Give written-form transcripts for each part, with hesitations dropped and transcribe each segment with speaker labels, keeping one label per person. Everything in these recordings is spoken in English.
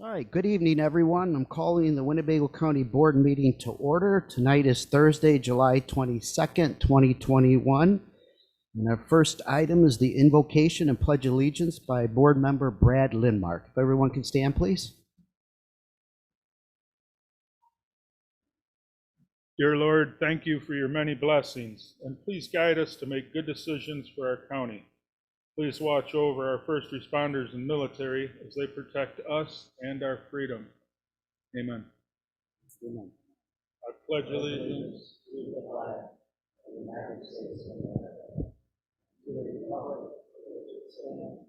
Speaker 1: All right, good evening, everyone. I'm calling the Winnebago County Board meeting to order. Tonight is Thursday, July 22nd, 2021. And our first item is the invocation and pledge allegiance by Board Member Brad Lindmark. If everyone can stand, please.
Speaker 2: Dear Lord, thank you for your many blessings, and please guide us to make good decisions for our county. Please watch over our first responders and military as they protect us and our freedom. Amen.
Speaker 1: Amen.
Speaker 2: I pledge allegiance to the flag of the United States of America, to the republic for which it stands,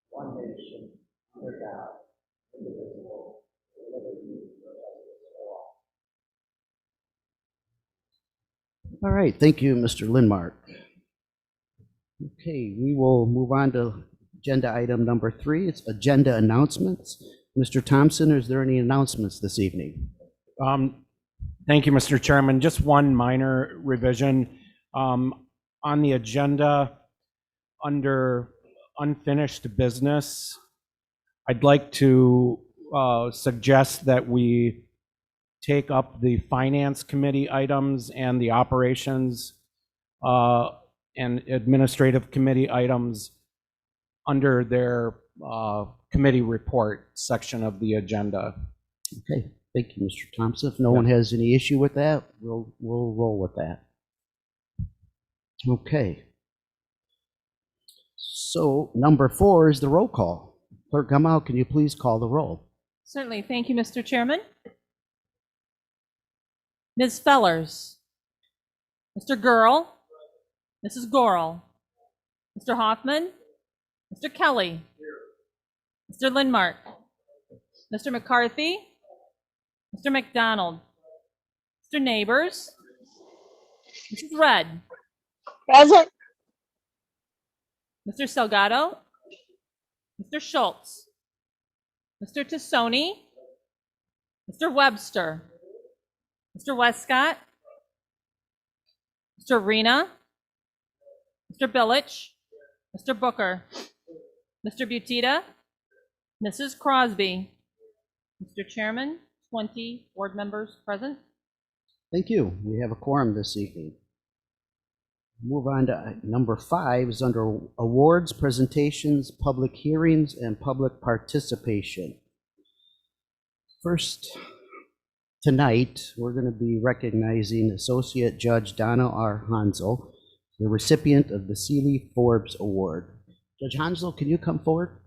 Speaker 2: one nation, under God, indivisible, with liberty and justice for all.
Speaker 1: All right, thank you, Mr. Lindmark. Okay, we will move on to agenda item number 3. It's agenda announcements. Mr. Thompson, is there any announcements this evening?
Speaker 3: Thank you, Mr. Chairman. Just one minor revision. On the agenda, under unfinished business, I'd like to suggest that we take up the Finance Committee items and the Operations and Administrative Committee items under their committee report section of the agenda.
Speaker 1: Okay, thank you, Mr. Thompson. If no one has any issue with that, we'll roll with that. Okay. So number 4 is the roll call. Clerk Gamal, can you please call the roll?
Speaker 4: Certainly. Thank you, Mr. Chairman. Ms. Fellers, Mr. Gurl, Mrs. Gorel, Mr. Hoffman, Mr. Kelly, Mr. Lindmark, Mr. McCarthy, Mr. McDonald, Mr. Neighbors, Mrs. Red,
Speaker 5: Present.
Speaker 4: Mr. Salgado, Mr. Schultz, Mr. Tassoni, Mr. Webster, Mr. Westcott, Mr. Arena, Mr. Billich, Mr. Booker, Mr. Butita, Mrs. Crosby. Mr. Chairman, 20 board members present.
Speaker 1: Thank you. We have a quorum this evening. Move on to number 5 is under awards, presentations, public hearings, and public participation. First, tonight, we're going to be recognizing Associate Judge Donna R. Hansel, the recipient of the Seeley Forbes Award. Judge Hansel, can you come forward?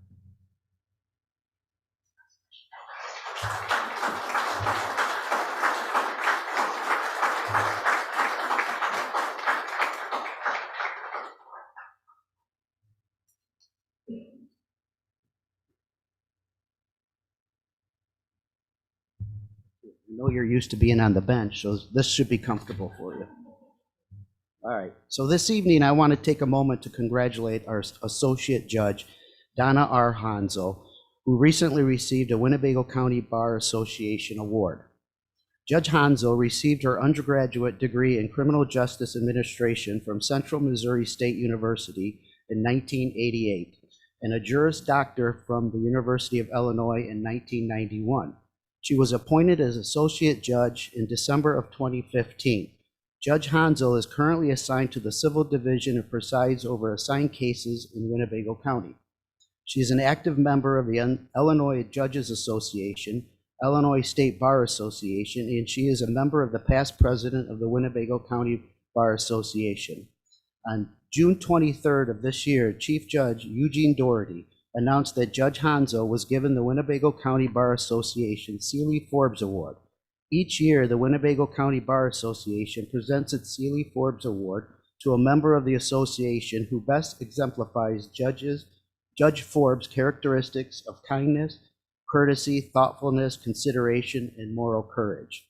Speaker 1: I know you're used to being on the bench, so this should be comfortable for you. All right, so this evening I want to take a moment to congratulate our Associate Judge, Donna R. Hansel, who recently received a Winnebago County Bar Association Award. Judge Hansel received her undergraduate degree in Criminal Justice Administration from Central Missouri State University in 1988 and a Juris Doctor from the University of Illinois in 1991. She was appointed as Associate Judge in December of 2015. Judge Hansel is currently assigned to the Civil Division and presides over assigned cases in Winnebago County. She is an active member of the Illinois Judges Association, Illinois State Bar Association, and she is a member of the past president of the Winnebago County Bar Association. On June 23rd of this year, Chief Judge Eugene Doherty announced that Judge Hansel was given the Winnebago County Bar Association Seeley Forbes Award. Each year, the Winnebago County Bar Association presents its Seeley Forbes Award to a member of the association who best exemplifies Judge Forbes' characteristics of kindness, courtesy, thoughtfulness, consideration, and moral courage.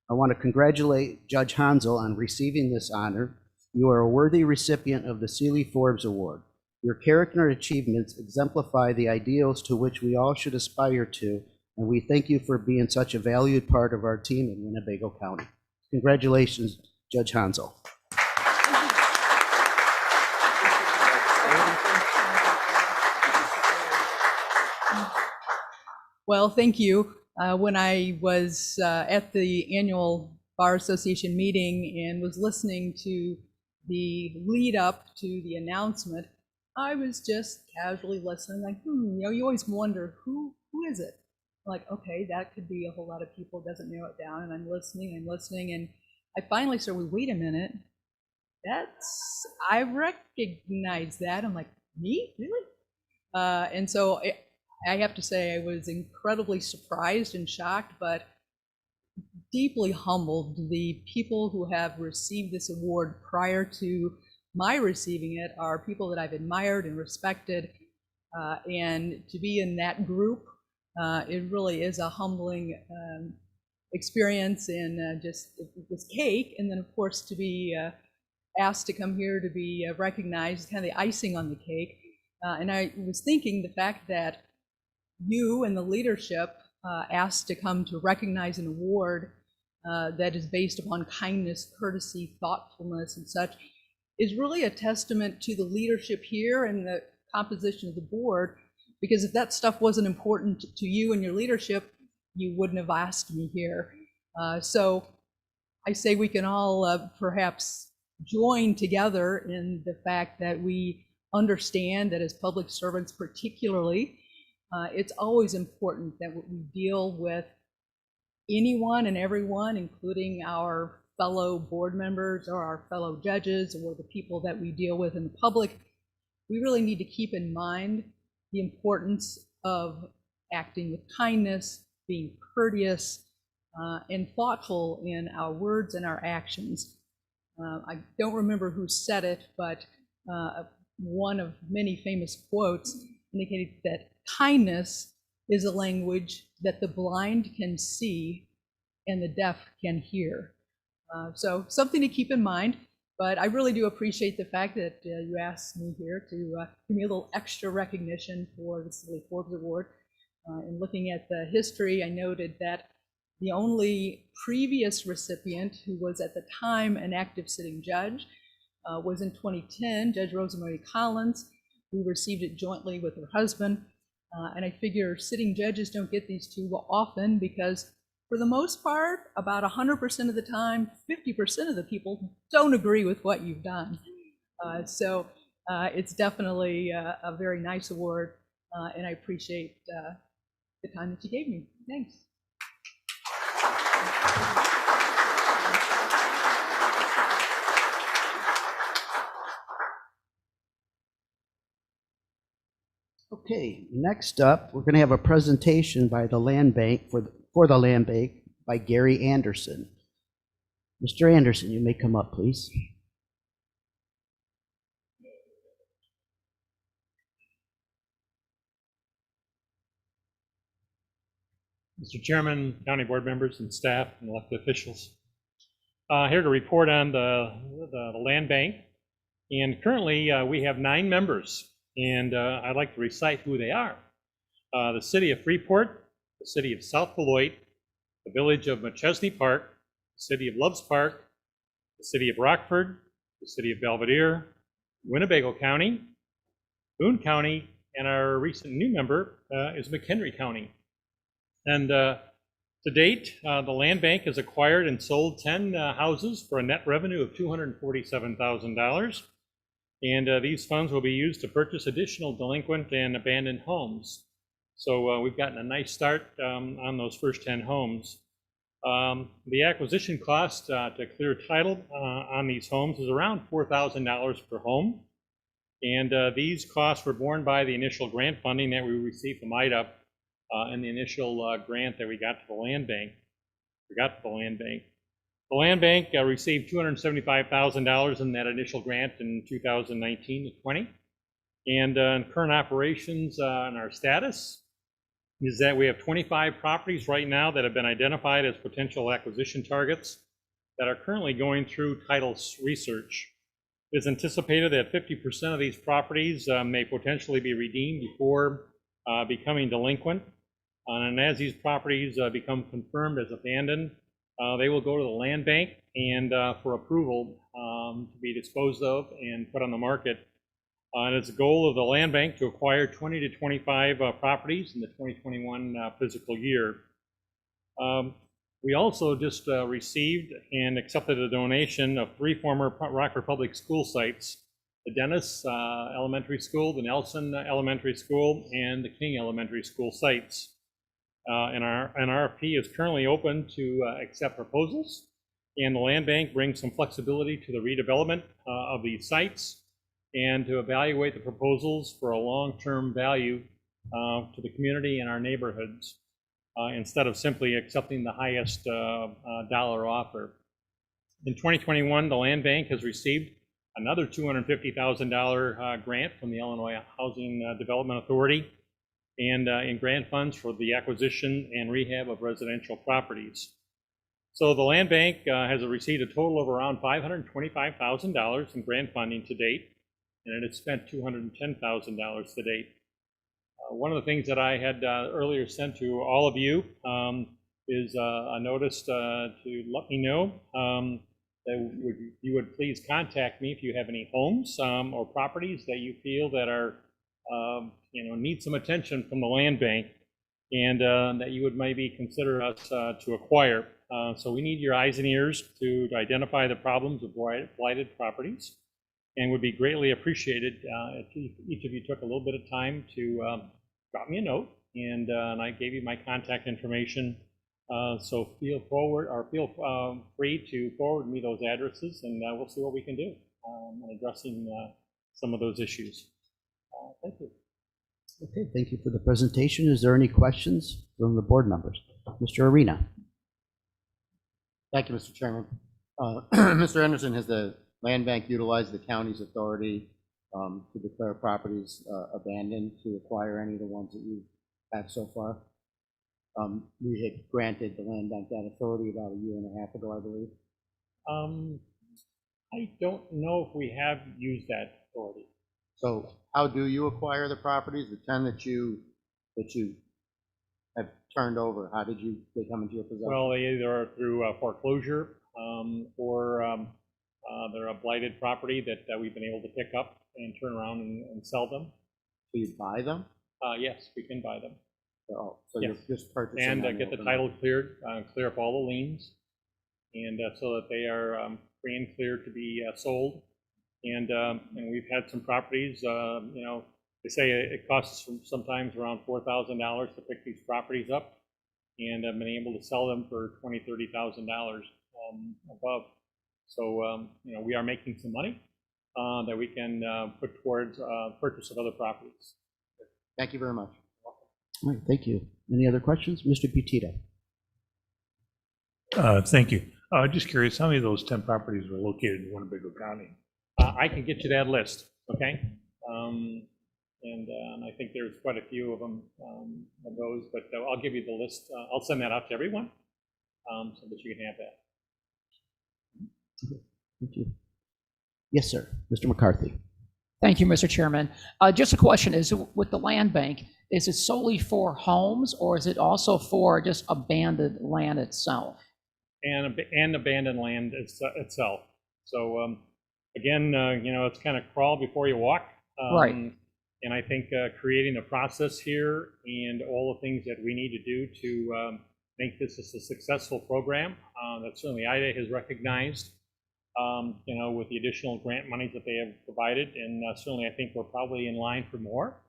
Speaker 1: I want to congratulate Judge Hansel on receiving this honor. You are a worthy recipient of the Seeley Forbes Award. Your character achievements exemplify the ideals to which we all should aspire to, and we thank you for being such a valued part of our team in Winnebago County. Congratulations, Judge Hansel.
Speaker 5: Well, thank you. When I was at the annual Bar Association meeting and was listening to the lead up to the announcement, I was just casually listening, like, you always wonder, who is it? Like, okay, that could be a whole lot of people, doesn't narrow it down, and I'm listening, and I finally started, wait a minute, I recognize that. I'm like, me? Really? And so I have to say I was incredibly surprised and shocked, but deeply humbled. The people who have received this award prior to my receiving it are people that I've admired and respected, and to be in that group, it really is a humbling experience, and just it was cake, and then of course to be asked to come here to be recognized, kind of the icing on the cake. And I was thinking the fact that you and the leadership asked to come to recognize an award that is based upon kindness, courtesy, thoughtfulness, and such is really a testament to the leadership here and the composition of the board, because if that stuff wasn't important to you and your leadership, you wouldn't have asked me here. So I say we can all perhaps join together in the fact that we understand that as public servants particularly, it's always important that we deal with anyone and everyone, including our fellow board members or our fellow judges or the people that we deal with in the public. We really need to keep in mind the importance of acting with kindness, being courteous, and thoughtful in our words and our actions. I don't remember who said it, but one of many famous quotes indicated that kindness is a language that the blind can see and the deaf can hear. So something to keep in mind, but I really do appreciate the fact that you asked me here to give me a little extra recognition for the City Forbes Award. And looking at the history, I noted that the only previous recipient who was at the time an active sitting judge was in 2010, Judge Rosemary Collins, who received it jointly with her husband. And I figure sitting judges don't get these too often because for the most part, about 100% of the time, 50% of the people don't agree with what you've done. So it's definitely a very nice award, and I appreciate the time that you gave me. Thanks.
Speaker 1: Okay, next up, we're going to have a presentation by the Land Bank for the Land Bank by Gary Anderson. Mr. Anderson, you may come up, please.
Speaker 2: Mr. Chairman, county board members and staff and elected officials. Here to report on the land bank. And currently we have 9 members, and I'd like to recite who they are. The City of Freeport, the City of South Beloit, the Village of Machesney Park, the City of Loves Park, the City of Rockford, the City of Belvedere, Winnebago County, Boone County, and our recent new member is McHenry County. And to date, the land bank has acquired and sold 10 houses for a net revenue of $247,000. And these funds will be used to purchase additional delinquent and abandoned homes. So we've gotten a nice start on those first 10 homes. The acquisition cost to clear title on these homes is around $4,000 per home. And these costs were borne by the initial grant funding that we received from IDA and the initial grant that we got to the land bank. The land bank received $275,000 in that initial grant in 2019 to 20. And in current operations and our status is that we have 25 properties right now that have been identified as potential acquisition targets that are currently going through title research. It is anticipated that 50% of these properties may potentially be redeemed before becoming delinquent. And as these properties become confirmed as abandoned, they will go to the land bank and for approval to be disposed of and put on the market. And it's a goal of the land bank to acquire 20 to 25 properties in the 2021 fiscal year. We also just received and accepted a donation of 3 former Rockford Public School sites: the Dennis Elementary School, the Nelson Elementary School, and the King Elementary School sites. And an RFP is currently open to accept proposals, and the land bank brings some flexibility to the redevelopment of these sites and to evaluate the proposals for a long-term value to the community and our neighborhoods, instead of simply accepting the highest dollar offer. In 2021, the land bank has received another $250,000 grant from the Illinois Housing Development Authority, and in grant funds for the acquisition and rehab of residential properties. So the land bank has received a total of around $525,000 in grant funding to date, and it has spent $210,000 to date. One of the things that I had earlier sent to all of you is a notice to let me know that you would please contact me if you have any homes or properties that you feel that are need some attention from the land bank, and that you would maybe consider us to acquire. So we need your eyes and ears to identify the problems of blighted properties, and would be greatly appreciated if each of you took a little bit of time to drop me a note, and I gave you my contact information. So feel free to forward me those addresses, and we'll see what we can do in addressing some of those issues. Thank you.
Speaker 1: Okay, thank you for the presentation. Is there any questions from the board members? Mr. Arena.
Speaker 6: Thank you, Mr. Chairman. Mr. Anderson, has the land bank utilized the county's authority to declare properties abandoned to acquire any of the ones that you have so far? We had granted the land bank that authority about a year and a half ago, I believe.
Speaker 2: I don't know if we have used that authority.
Speaker 6: So how do you acquire the properties, the 10 that you have turned over? How did they come into your possession?
Speaker 2: Well, they either are through foreclosure or they're a blighted property that we've been able to pick up and turn around and sell them.
Speaker 6: So you buy them?
Speaker 2: Yes, we can buy them.
Speaker 6: Oh, so
Speaker 2: Yes.
Speaker 6: you're just purchasing
Speaker 2: And
Speaker 6: them
Speaker 2: get the
Speaker 6: open
Speaker 2: title
Speaker 6: market.
Speaker 2: cleared, clear up all the liens, and so that they are free and clear to be sold. And we've had some properties, they say it costs sometimes around $4,000 to pick these properties up, and I've been able to sell them for $20,000, $30,000 above. So, we are making some money that we can put towards purchase of other properties.
Speaker 6: Thank you very much.
Speaker 1: All right, thank you. Any other questions? Mr. Butita.
Speaker 7: Thank you. Just curious, how many of those 10 properties were located in Winnebago County?
Speaker 2: I can get you that list, okay? And I think there's quite a few of them of those, but I'll give you the list. I'll send that out to everyone so that you can have that.
Speaker 1: Thank you. Yes, sir. Mr. McCarthy.
Speaker 8: Thank you, Mr. Chairman. Just a question, is with the land bank, is it solely for homes, or is it also for just abandoned land itself?
Speaker 2: And abandoned land itself. So again, it's kind of crawl before you walk.
Speaker 8: Right.
Speaker 2: And I think creating a process here and all the things that we need to do to make this a successful program that certainly IDA has recognized, with the additional grant monies that they have provided, and certainly I think we're probably in line for more.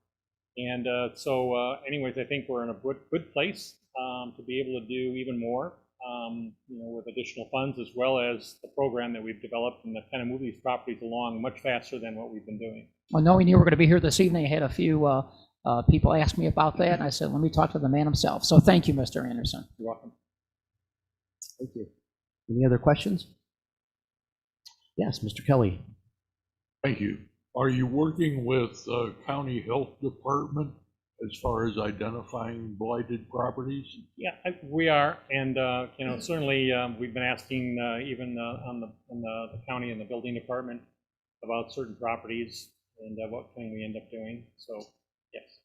Speaker 2: And so anyways, I think we're in a good place to be able to do even more, with additional funds, as well as the program that we've developed, and to kind of move these properties along much faster than what we've been doing.
Speaker 8: Well, knowing you were going to be here this evening, I had a few people ask me about that, and I said, let me talk to the man himself. So thank you, Mr. Anderson.
Speaker 2: You're welcome.
Speaker 1: Thank you. Any other questions? Yes, Mr. Kelly.
Speaker 9: Thank you. Are you working with county health department as far as identifying blighted properties?
Speaker 2: Yeah, we are, and certainly we've been asking even on the county and the building department about certain properties and what can we end up doing. So yes.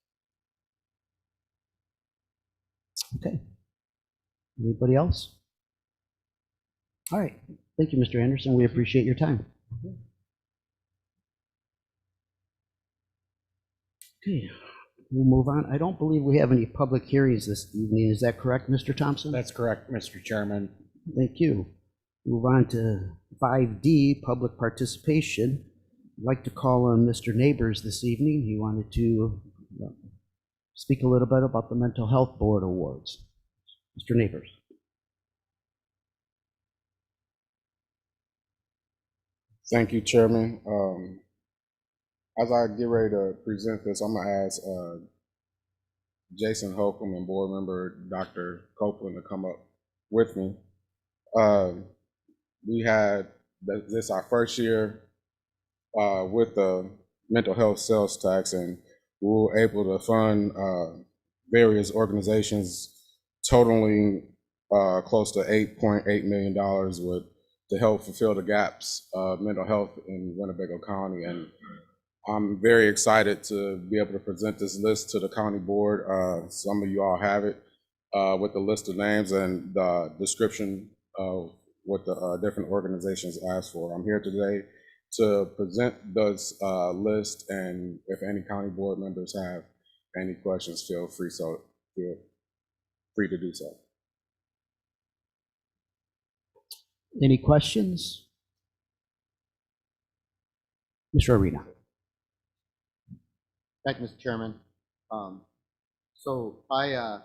Speaker 1: Okay. Anybody else? All right. Thank you, Mr. Anderson. We appreciate your time. Okay, we'll move on. I don't believe we have any public hearings this evening. Is that correct, Mr. Thompson?
Speaker 3: That's correct, Mr. Chairman.
Speaker 1: Thank you. Move on to 5D, public participation. I'd like to call on Mr. Neighbors this evening. He wanted to speak a little bit about the Mental Health Board Awards. Mr. Neighbors.
Speaker 10: Thank you, Chairman. As I get ready to present this, I'm gonna ask Jason Holcomb and board member Dr. Copeland to come up with me. We had this our first year with the mental health sales tax, and we were able to fund various organizations totaling close to $8.8 million to help fulfill the gaps of mental health in Winnebago County. And I'm very excited to be able to present this list to the county board. Some of you all have it with the list of names and the description of what the different organizations asked for. I'm here today to present this list, and if any county board members have any questions, feel free to do so.
Speaker 1: Any questions? Mr. Arena.
Speaker 6: Thank you, Mr. Chairman. So I,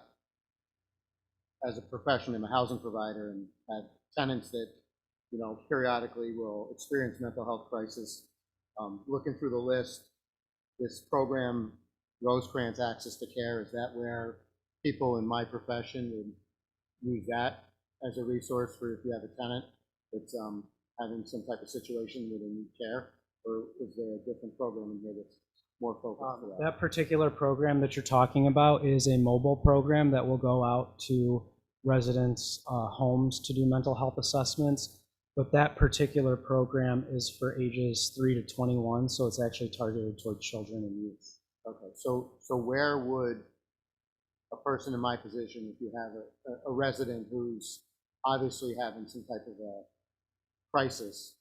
Speaker 6: as a profession, am a housing provider and have tenants that, you know, periodically will experience mental health crisis. Looking through the list, this program, Rosecrans Access to Care, is that where people in my profession would use that as a resource for if you have a tenant that's having some type of situation where they need care? Or is there a different program in here that's more focused for that?
Speaker 11: That particular program that you're talking about is a mobile program that will go out to residents' homes to do mental health assessments. But that particular program is for ages 3 to 21, so it's actually targeted toward children and youth.
Speaker 6: Okay, so where would a person in my position, if you have a resident who's obviously having some type of a crisis,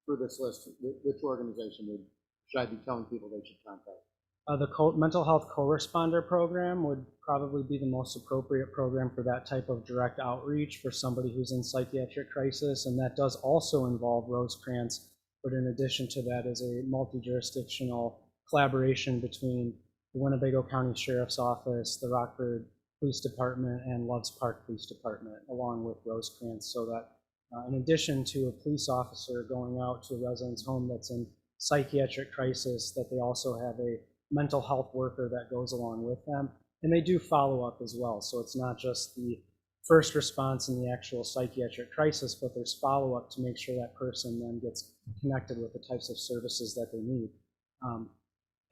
Speaker 6: through this list, which organization should I be telling people they should contact?
Speaker 11: The mental health co-responder program would probably be the most appropriate program for that type of direct outreach for somebody who's in psychiatric crisis, and that does also involve Rosecrans, but in addition to that is a multi-jurisdictional collaboration between the Winnebago County Sheriff's Office, the Rockford Police Department, and Loves Park Police Department, along with Rosecrans, so that in addition to a police officer going out to a resident's home that's in psychiatric crisis, that they also have a mental health worker that goes along with them. And they do follow up as well. So it's not just the first response in the actual psychiatric crisis, but there's follow up to make sure that person then gets connected with the types of services that they need.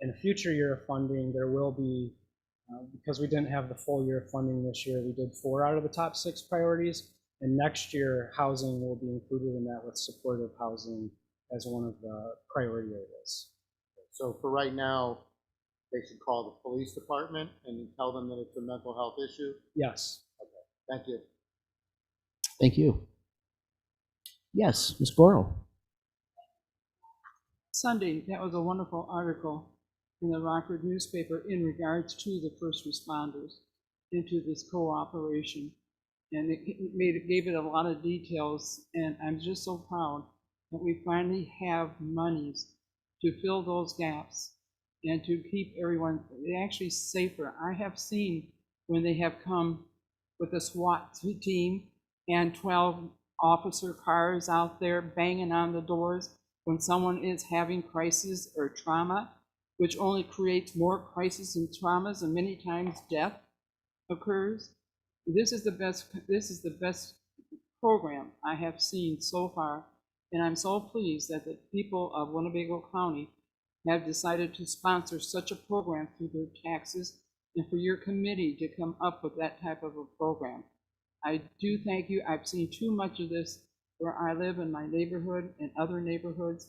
Speaker 11: In a future year of funding, there will be, because we didn't have the full year of funding this year, we did 4 out of the top 6 priorities. And next year, housing will be included in that with supportive housing as one of the priority areas.
Speaker 6: So for right now, they should call the police department and tell them that it's a mental health issue?
Speaker 11: Yes.
Speaker 6: Okay, thank you.
Speaker 1: Thank you. Yes, Ms. Goro.
Speaker 12: Sunday, that was a wonderful article in the Rockford newspaper in regards to the first responders into this cooperation. And it gave it a lot of details, and I'm just so proud that we finally have monies to fill those gaps and to keep everyone actually safer. I have seen when they have come with a SWAT team and 12 officer cars out there banging on the doors when someone is having crisis or trauma, which only creates more crisis and traumas, and many times death occurs. This is the best program I have seen so far, and I'm so pleased that the people of Winnebago County have decided to sponsor such a program through their taxes, and for your committee to come up with that type of a program. I do thank you. I've seen too much of this where I live in my neighborhood and other neighborhoods,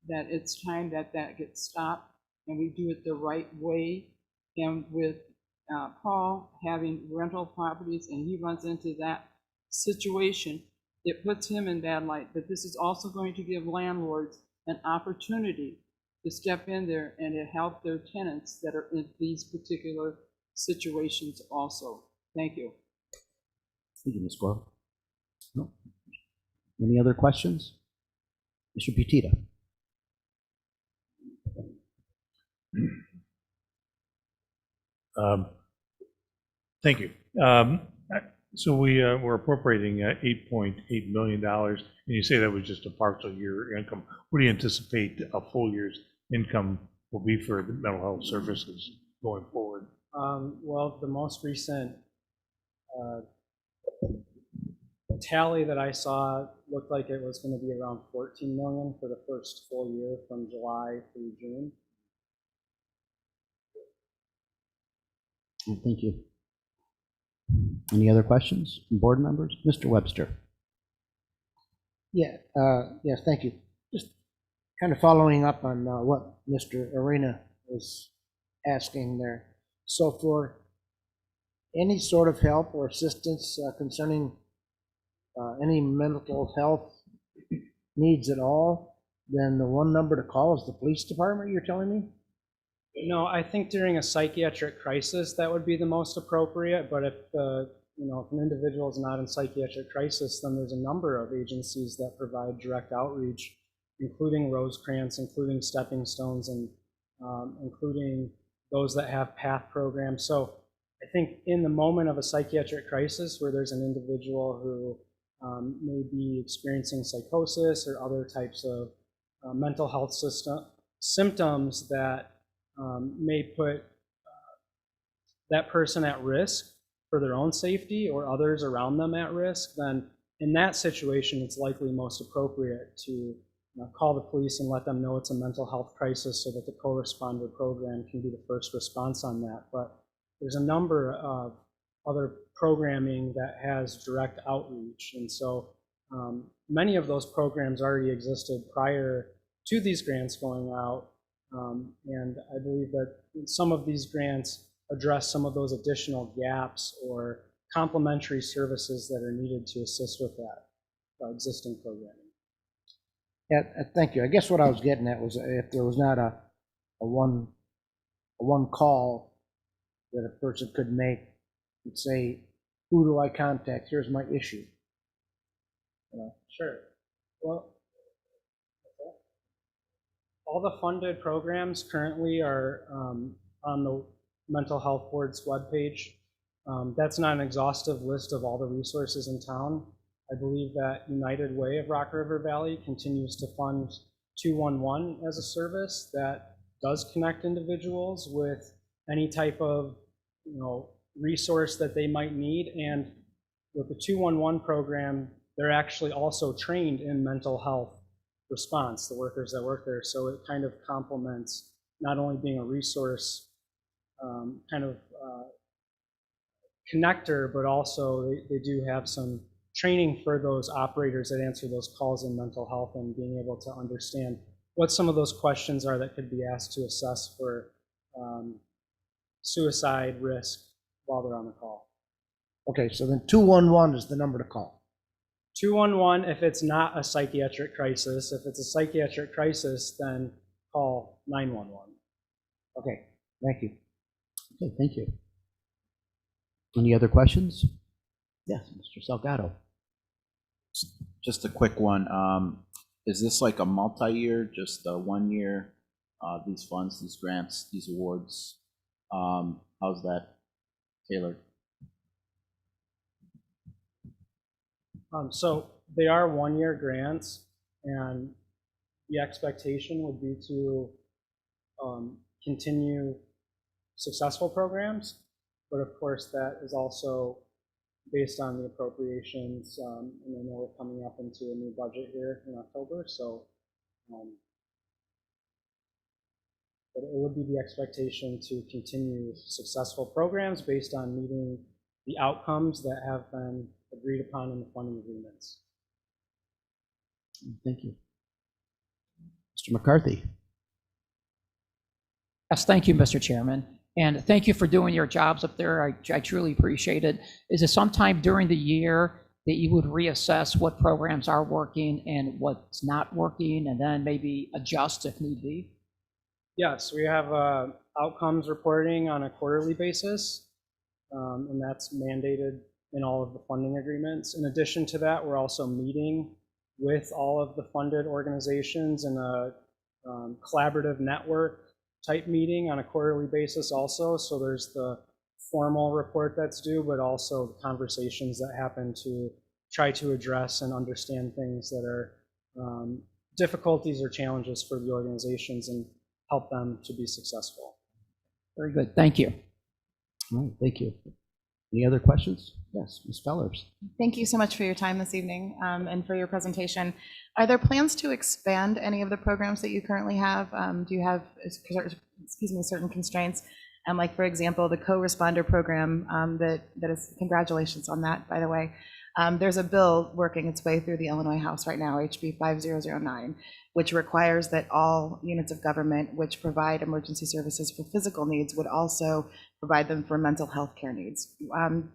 Speaker 12: that it's time that that gets stopped and we do it the right way. And with Paul having rental properties and he runs into that situation, it puts him in bad light. But this is also going to give landlords an opportunity to step in there and to help their tenants that are in these particular situations also. Thank you.
Speaker 1: Thank you, Ms. Gore. No. Any other questions? Mr. Butita.
Speaker 7: Thank you. So we're appropriating $8.8 million, and you say that was just a partial year income. What do you anticipate a full year's income will be for the mental health services going forward?
Speaker 11: Well, the most recent tally that I saw looked like it was going to be around 14 million for the first full year from July through June.
Speaker 1: Thank you. Any other questions from board members? Mr. Webster.
Speaker 13: Yeah, yes, thank you. Just kind of following up on what Mr. Arena was asking there. So for any sort of help or assistance concerning any mental health needs at all, then the one number to call is the police department, you're telling me?
Speaker 11: No, I think during a psychiatric crisis, that would be the most appropriate, but if if an individual is not in psychiatric crisis, then there's a number of agencies that provide direct outreach, including Rosecrans, including Stepping Stones, and including those that have PATH programs. So I think in the moment of a psychiatric crisis where there's an individual who may be experiencing psychosis or other types of mental health symptoms that may put that person at risk for their own safety or others around them at risk, then in that situation, it's likely most appropriate to call the police and let them know it's a mental health crisis so that the co-responder program can be the first response on that. But there's a number of other programming that has direct outreach. And so many of those programs already existed prior to these grants going out. And I believe that some of these grants address some of those additional gaps or complementary services that are needed to assist with that existing programming.
Speaker 13: Yeah, thank you. I guess what I was getting at was if there was not a one call that a person could make and say, who do I contact? Here's my issue.
Speaker 11: Sure. Well, all the funded programs currently are on the Mental Health Board's webpage. That's not an exhaustive list of all the resources in town. I believe that United Way of Rock River Valley continues to fund 211 as a service that does connect individuals with any type of resource that they might need. And with the 211 program, they're actually also trained in mental health response, the workers that work there. So it kind of complements not only being a resource connector, but also they do have some training for those operators that answer those calls in mental health and being able to understand what some of those questions are that could be asked to assess for suicide risk while they're on the call.
Speaker 13: Okay, so then 211 is the number to call.
Speaker 11: 211 if it's not a psychiatric crisis. If it's a psychiatric crisis, then call 911.
Speaker 13: Okay, thank you.
Speaker 1: Okay, thank you. Any other questions? Yes, Mr. Salgado.
Speaker 14: Just a quick one. Is this like a multi-year, just a 1 year, these funds, these grants, these awards? How's that tailored?
Speaker 11: So they are 1 year grants, and the expectation would be to continue successful programs, but of course that is also based on the appropriations, and I know we're coming up into a new budget here in October, so but it would be the expectation to continue successful programs based on meeting the outcomes that have been agreed upon in the funding agreements.
Speaker 1: Thank you. Mr. McCarthy.
Speaker 8: Yes, thank you, Mr. Chairman. And thank you for doing your jobs up there. I truly appreciate it. Is it sometime during the year that you would reassess what programs are working and what's not working, and then maybe adjust if need be?
Speaker 11: Yes, we have outcomes reporting on a quarterly basis, and that's mandated in all of the funding agreements. In addition to that, we're also meeting with all of the funded organizations in a collaborative network type meeting on a quarterly basis also. So there's the formal report that's due, but also conversations that happen to try to address and understand things that are difficulties or challenges for the organizations and help them to be successful.
Speaker 8: Very good. Thank you.
Speaker 1: All right, thank you. Any other questions? Yes, Ms. Fellers.
Speaker 15: Thank you so much for your time this evening and for your presentation. Are there plans to expand any of the programs that you currently have? Do you have, excuse me, certain constraints? Like, for example, the co-responder program that is, congratulations on that, by the way. There's a bill working its way through the Illinois House right now, HB 5009, which requires that all units of government which provide emergency services for physical needs would also provide them for mental health care needs.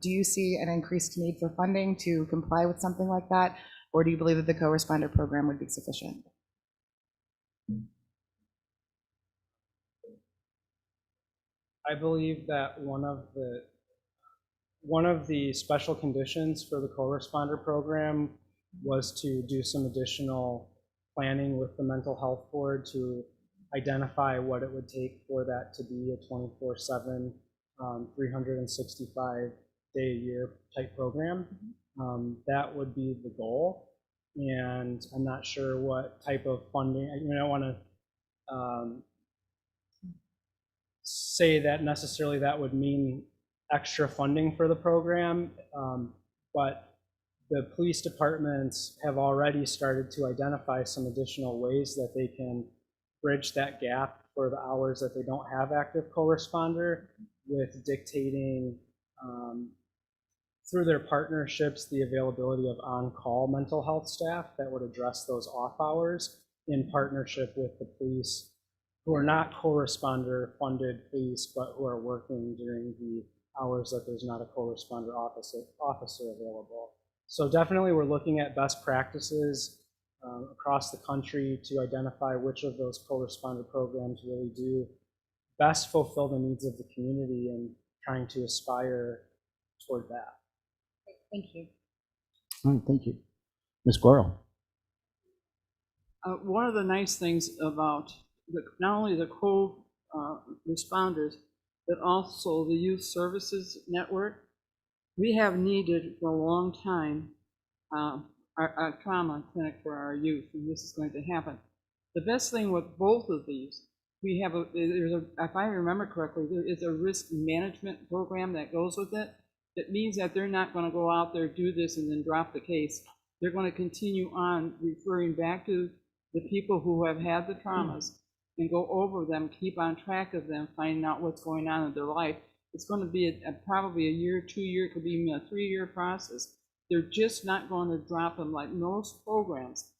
Speaker 15: Do you see an increased need for funding to comply with something like that, or do you believe that the co-responder program would be sufficient?
Speaker 11: I believe that one of the special conditions for the co-responder program was to do some additional planning with the mental health board to identify what it would take for that to be a 24/7, 365-day-a-year type program. That would be the goal, and I'm not sure what type of funding. I don't want to say that necessarily that would mean extra funding for the program, but the police departments have already started to identify some additional ways that they can bridge that gap for the hours that they don't have active co-responder, with dictating through their partnerships the availability of on-call mental health staff that would address those off hours in partnership with the police who are not co-responder funded police, but who are working during the hours that there's not a co-responder officer available. So definitely we're looking at best practices across the country to identify which of those co-responder programs really do best fulfill the needs of the community, and trying to aspire toward that.
Speaker 15: Thank you.
Speaker 1: All right, thank you. Ms. Gorel.
Speaker 12: One of the nice things about not only the co-responders, but also the Youth Services Network, we have needed for a long time our trauma clinic for our youth, and this is going to happen. The best thing with both of these, we have if I remember correctly, there is a risk management program that goes with it. It means that they're not going to go out there, do this, and then drop the case. They're going to continue on referring back to the people who have had the traumas and go over them, keep on track of them, finding out what's going on in their life. It's going to be probably a year, 2 year, it could be even a 3-year process. They're just not going to drop them like most programs.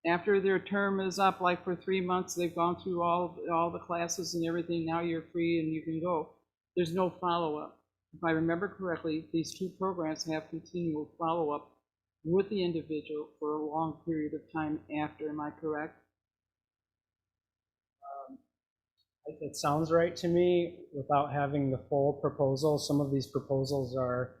Speaker 12: After their term is up, like for 3 months, they've gone through all the classes and everything, now you're free and you can go. There's no follow-up. If I remember correctly, these two programs have continual follow-up with the individual for a long period of time after. Am I correct?
Speaker 11: It sounds right to me without having the full proposal. Some of these proposals are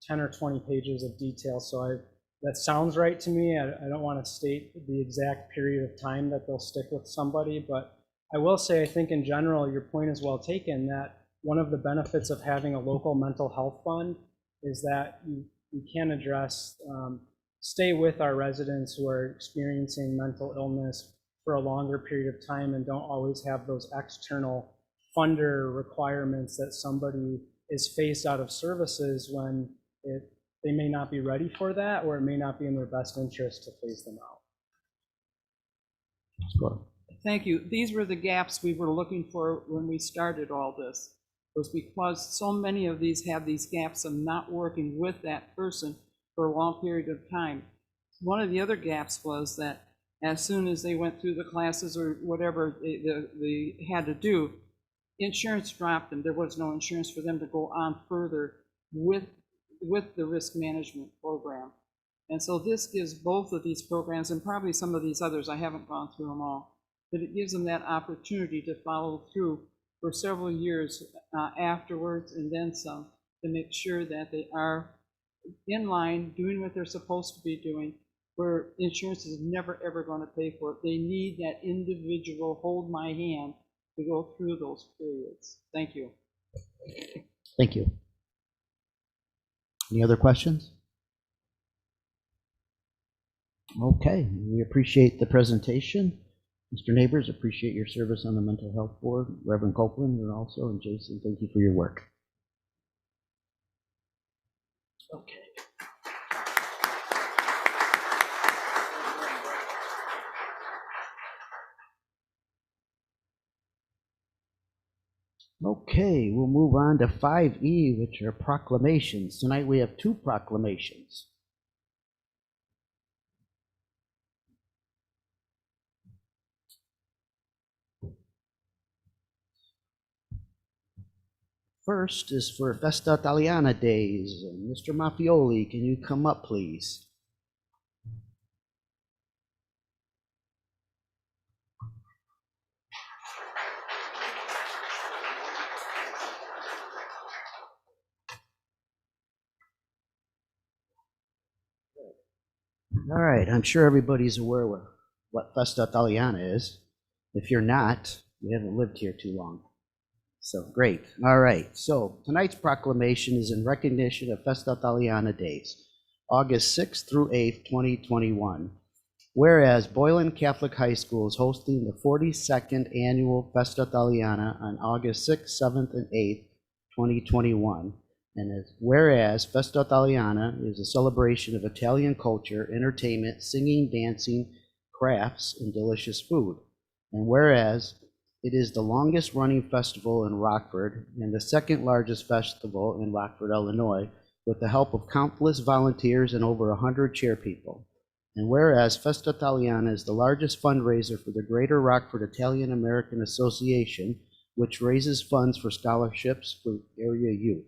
Speaker 11: 10 or 20 pages of detail, so that sounds right to me. I don't want to state the exact period of time that they'll stick with somebody, but I will say I think in general your point is well taken, that one of the benefits of having a local mental health fund is that you can address, stay with our residents who are experiencing mental illness for a longer period of time and don't always have those external funder requirements that somebody is phased out of services when they may not be ready for that, or it may not be in their best interest to phase them out.
Speaker 12: Thank you. These were the gaps we were looking for when we started all this. It was because so many of these have these gaps of not working with that person for a long period of time. One of the other gaps was that as soon as they went through the classes or whatever they had to do, insurance dropped them. There was no insurance for them to go on further with the risk management program. And so this gives both of these programs, and probably some of these others, I haven't gone through them all, but it gives them that opportunity to follow through for several years afterwards and then some, to make sure that they are in line, doing what they're supposed to be doing, where insurance is never, ever going to pay for it. They need that individual hold my hand to go through those periods. Thank you.
Speaker 1: Thank you. Any other questions? Okay, we appreciate the presentation. Mr. Neighbors, appreciate your service on the Mental Health Board. Reverend Copeland, you're also, and Jason, thank you for your work. Okay. Okay, we'll move on to 5E, which are proclamations. Tonight we have 2 proclamations. First is for Festa Italiana Days. Mr. Maffioli, can you come up, please? All right, I'm sure everybody's aware what Festa Italiana is. If you're not, you haven't lived here too long. So great. All right, so tonight's proclamation is in recognition of Festa Italiana Days, August 6th through 8th, 2021. Whereas Boylan Catholic High School is hosting the 42nd annual Festa Italiana on August 6th, 7th, and 8th, 2021. And whereas Festa Italiana is a celebration of Italian culture, entertainment, singing, dancing, crafts, and delicious food. And whereas it is the longest running festival in Rockford and the second largest festival in Rockford, Illinois, with the help of countless volunteers and over 100 chairpeople. And whereas Festa Italiana is the largest fundraiser for the Greater Rockford Italian American Association, which raises funds for scholarships for area youth.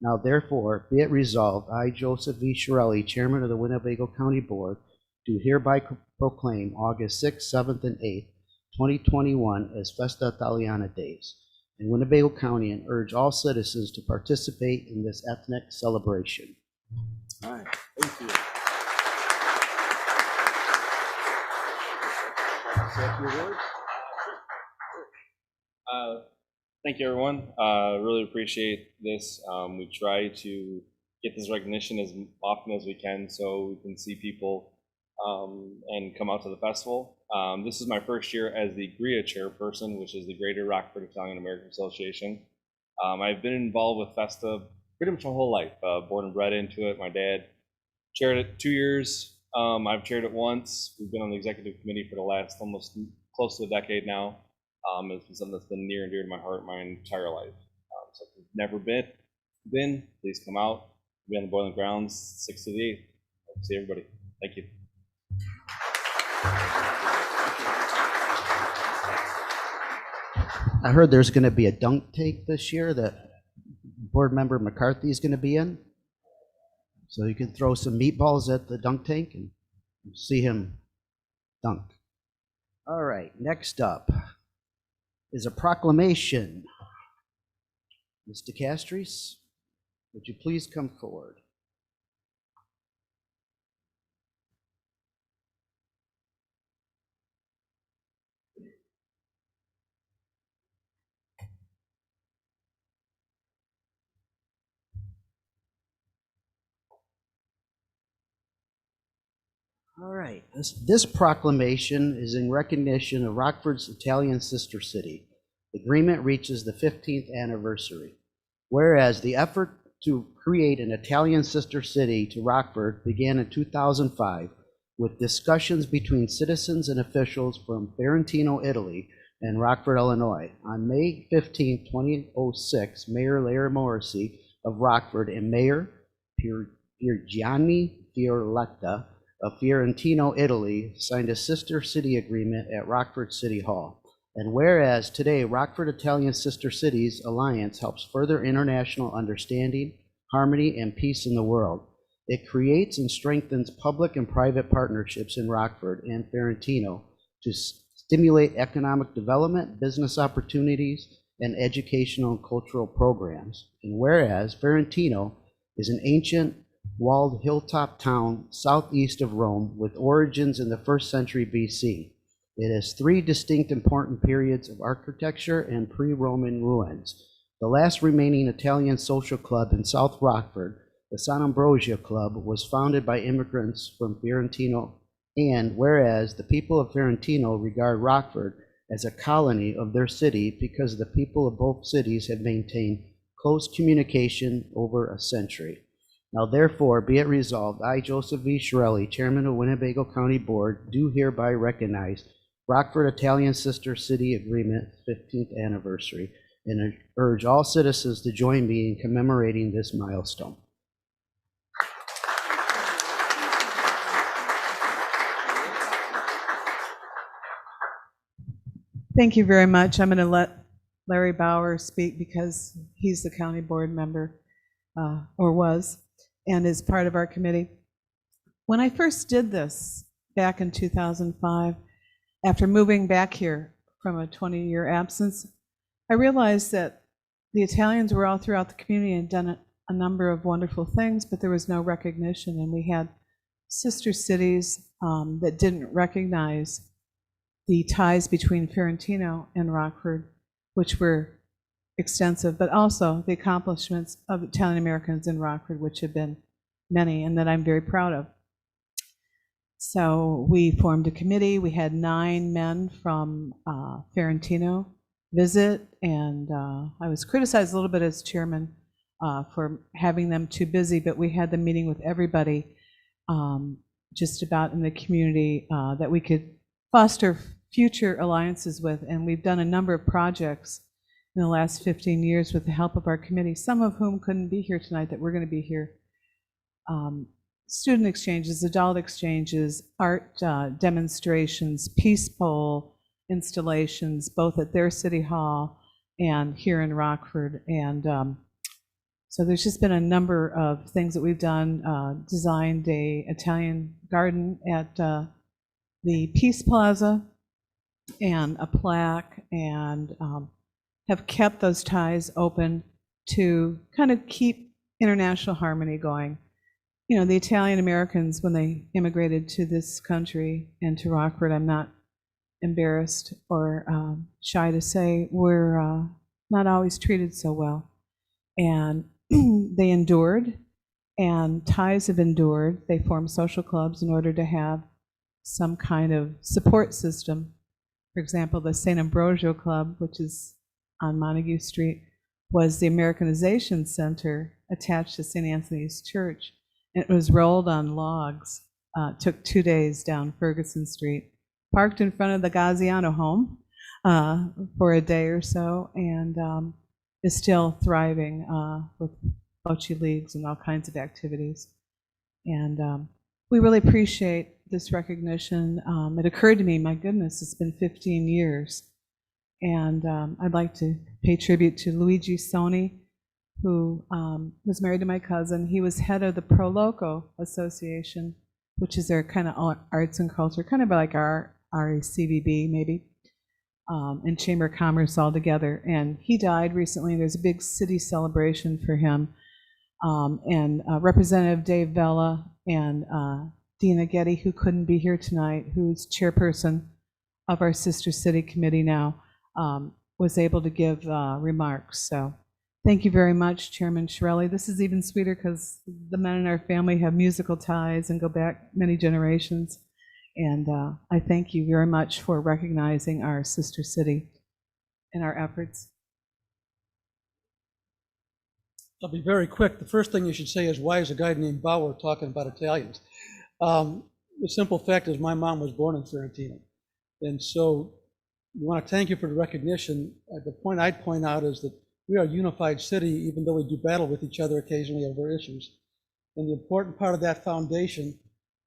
Speaker 1: Now therefore, be it resolved, I, Joseph V. Shirelli, Chairman of the Winnebago County Board, do hereby proclaim August 6th, 7th, and 8th, 2021 as Festa Italiana Days in Winnebago County and urge all citizens to participate in this ethnic celebration. All right, thank you.
Speaker 16: Thank you, everyone. Really appreciate this. We try to get this recognition as often as we can so we can see people and come out to the festival. This is my first year as the GRIA chairperson, which is the Greater Rockford Italian American Association. I've been involved with Festa pretty much my whole life, born and bred into it. My dad chaired it 2 years. I've chaired it once. We've been on the executive committee for the last almost close to a decade now. It's been something that's been near and dear to my heart my entire life. So if you've never been, please come out. We'll be on the Boiling Grounds, 6th to the 8th. Hope to see everybody. Thank you.
Speaker 1: I heard there's going to be a dunk tank this year that board member McCarthy is going to be in. So you can throw some meatballs at the dunk tank and see him dunk. All right, next up is a proclamation. Mr. Castries, would you please come forward? All right, this proclamation is in recognition of Rockford's Italian sister city. The agreement reaches the 15th anniversary. Whereas the effort to create an Italian sister city to Rockford began in 2005 with discussions between citizens and officials from Ferentino, Italy and Rockford, Illinois. On May 15, 2006, Mayor Larry Morrissey of Rockford and Mayor Piergianni Fioretta of Fiorentino, Italy, signed a sister city agreement at Rockford City Hall. And whereas today Rockford Italian Sister Cities Alliance helps further international understanding, harmony, and peace in the world, it creates and strengthens public and private partnerships in Rockford and Ferentino stimulate economic development, business opportunities, and educational and cultural programs. And whereas Ferentino is an ancient walled hilltop town southeast of Rome with origins in the 1st century BC. It has 3 distinct important periods of architecture and pre-Roman ruins. The last remaining Italian social club in South Rockford, the San Ambrogio Club, was founded by immigrants from Ferentino. And whereas the people of Ferentino regard Rockford as a colony of their city because the people of both cities have maintained close communication over a century. Now therefore be it resolved, I, Joseph V. Shirelli, Chairman of Winnebago County Board, do hereby recognize Rockford Italian Sister City Agreement 15th anniversary and urge all citizens to join me in commemorating this milestone.
Speaker 12: Thank you very much. I'm going to let Larry Bauer speak because he's the county board member, or was, and is part of our committee. When I first did this back in 2005, after moving back here from a 20-year absence, I realized that the Italians were all throughout the community and done a number of wonderful things, but there was no recognition, and we had sister cities that didn't recognize the ties between Ferentino and Rockford, which were extensive, but also the accomplishments of Italian Americans in Rockford, which have been many and that I'm very proud of. So we formed a committee. We had 9 men from Ferentino visit, and I was criticized a little bit as chairman for having them too busy, but we had the meeting with everybody just about in the community that we could foster future alliances with, and we've done a number of projects in the last 15 years with the help of our committee, some of whom couldn't be here tonight that we're going to be here. Student exchanges, adult exchanges, art demonstrations, Peace Bowl installations, both at their city hall and here in Rockford. And so there's just been a number of things that we've done, designed a Italian garden at the Peace Plaza and a plaque, and have kept those ties open to kind of keep international harmony going. You know, the Italian Americans, when they immigrated to this country and to Rockford, I'm not embarrassed or shy to say, were not always treated so well. And they endured, and ties have endured. They formed social clubs in order to have some kind of support system. For example, the St. Ambrogio Club, which is on Montague Street, was the Americanization Center attached to St. Anthony's Church. And it was rolled on logs. Took 2 days down Ferguson Street, parked in front of the Gaziano home for a day or so, and is still thriving with bocce leagues and all kinds of activities. And we really appreciate this recognition. It occurred to me, my goodness, it's been 15 years. And I'd like to pay tribute to Luigi Soni, who was married to my cousin. He was head of the Pro Loco Association, which is their kind of arts and culture, kind of like our CVB maybe, and Chamber of Commerce all together. And he died recently. There's a big city celebration for him. And Representative Dave Vella and Dina Getty, who couldn't be here tonight, who's chairperson of our Sister City Committee now, was able to give remarks. So thank you very much, Chairman Shirelli. This is even sweeter because the men in our family have musical ties and go back many generations. And I thank you very much for recognizing our sister city and our efforts.
Speaker 2: I'll be very quick. The first thing you should say is, why is a guy named Bauer talking about Italians? The simple fact is my mom was born in Ferentino. And so we want to thank you for the recognition. The point I'd point out is that we are a unified city, even though we do battle with each other occasionally over issues. And the important part of that foundation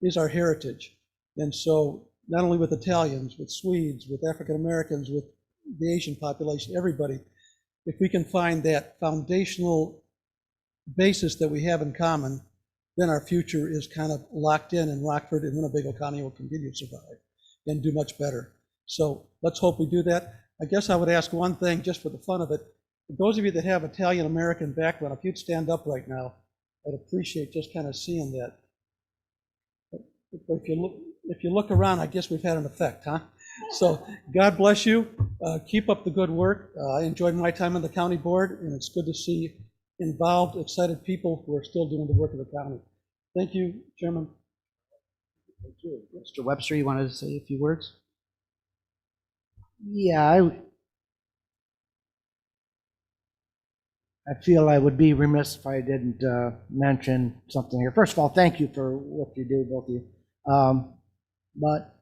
Speaker 2: is our heritage. And so not only with Italians, with Swedes, with African Americans, with the Asian population, everybody, if we can find that foundational basis that we have in common, then our future is kind of locked in, and Rockford and Winnebago County will continue to survive and do much better. So let's hope we do that. I guess I would ask one thing, just for the fun of it. For those of you that have Italian-American background, if you'd stand up right now, I'd appreciate just kind of seeing that. But if you look around, I guess we've had an effect, huh? So God bless you. Keep up the good work. I enjoyed my time on the county board, and it's good to see involved, excited people who are still doing the work of the county. Thank you, Chairman.
Speaker 1: Thank you. Mr. Webster, you wanted to say a few words? Yeah,
Speaker 13: I feel I would be remiss if I didn't mention something here. First of all, thank you for what you do, both of you. But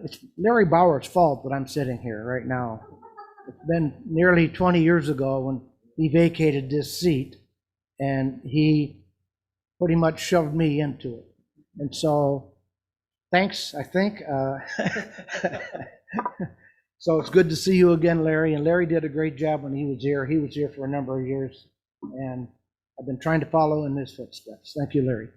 Speaker 13: it's Larry Bauer's fault that I'm sitting here right now. It's been nearly 20 years ago when he vacated this seat, and he pretty much shoved me into it. And so, thanks, I think. So it's good to see you again, Larry. And Larry did a great job when he was here. He was here for a number of years, and I've been trying to follow in his footsteps. Thank you, Larry.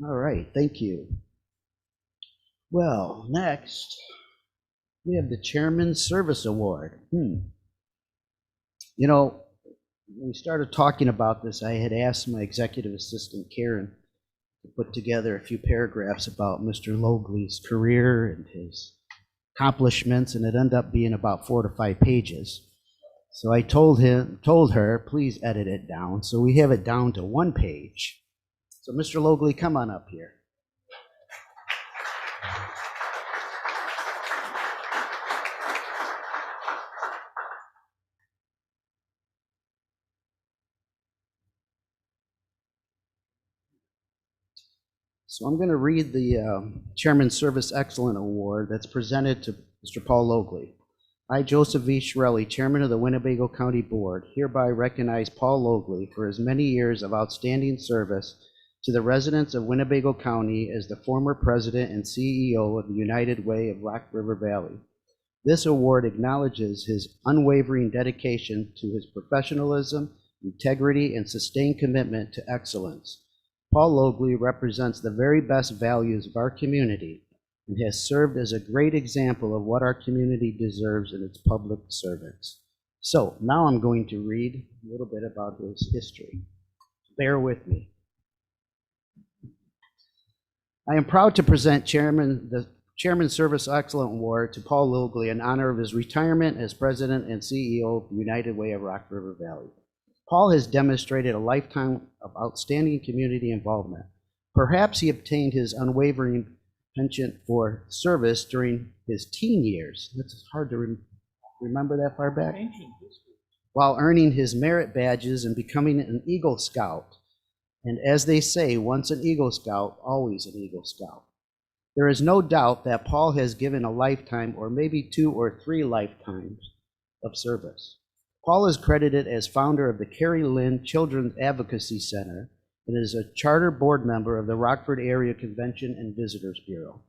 Speaker 1: All right, thank you. Well, next, we have the Chairman's Service Award. You know, when we started talking about this, I had asked my executive assistant, Karen, to put together a few paragraphs about Mr. Logley's career and his accomplishments, and it ended up being about 4 to 5 pages. So I told her, please edit it down. So we have it down to 1 page. So Mr. Logley, come on up here. So I'm going to read the Chairman's Service Excellent Award that's presented to Mr. Paul Logley. I, Joseph V. Shirelli, Chairman of the Winnebago County Board, hereby recognize Paul Logley for his many years of outstanding service to the residents of Winnebago County as the former president and CEO of the United Way of Rock River Valley. This award acknowledges his unwavering dedication to his professionalism, integrity, and sustained commitment to excellence. Paul Logley represents the very best values of our community and has served as a great example of what our community deserves in its public servants. So now I'm going to read a little bit about his history. Bear with me. I am proud to present the Chairman's Service Excellent Award to Paul Logley in honor of his retirement as President and CEO of the United Way of Rock River Valley. Paul has demonstrated a lifetime of outstanding community involvement. Perhaps he obtained his unwavering penchant for service during his teen years. It's hard to remember that far back. While earning his merit badges and becoming an Eagle Scout. And as they say, once an Eagle Scout, always an Eagle Scout. There is no doubt that Paul has given a lifetime or maybe 2 or 3 lifetimes of service. Paul is credited as founder of the Carrie Lynn Children's Advocacy Center and is a charter board member of the Rockford Area Convention and Visitors Bureau.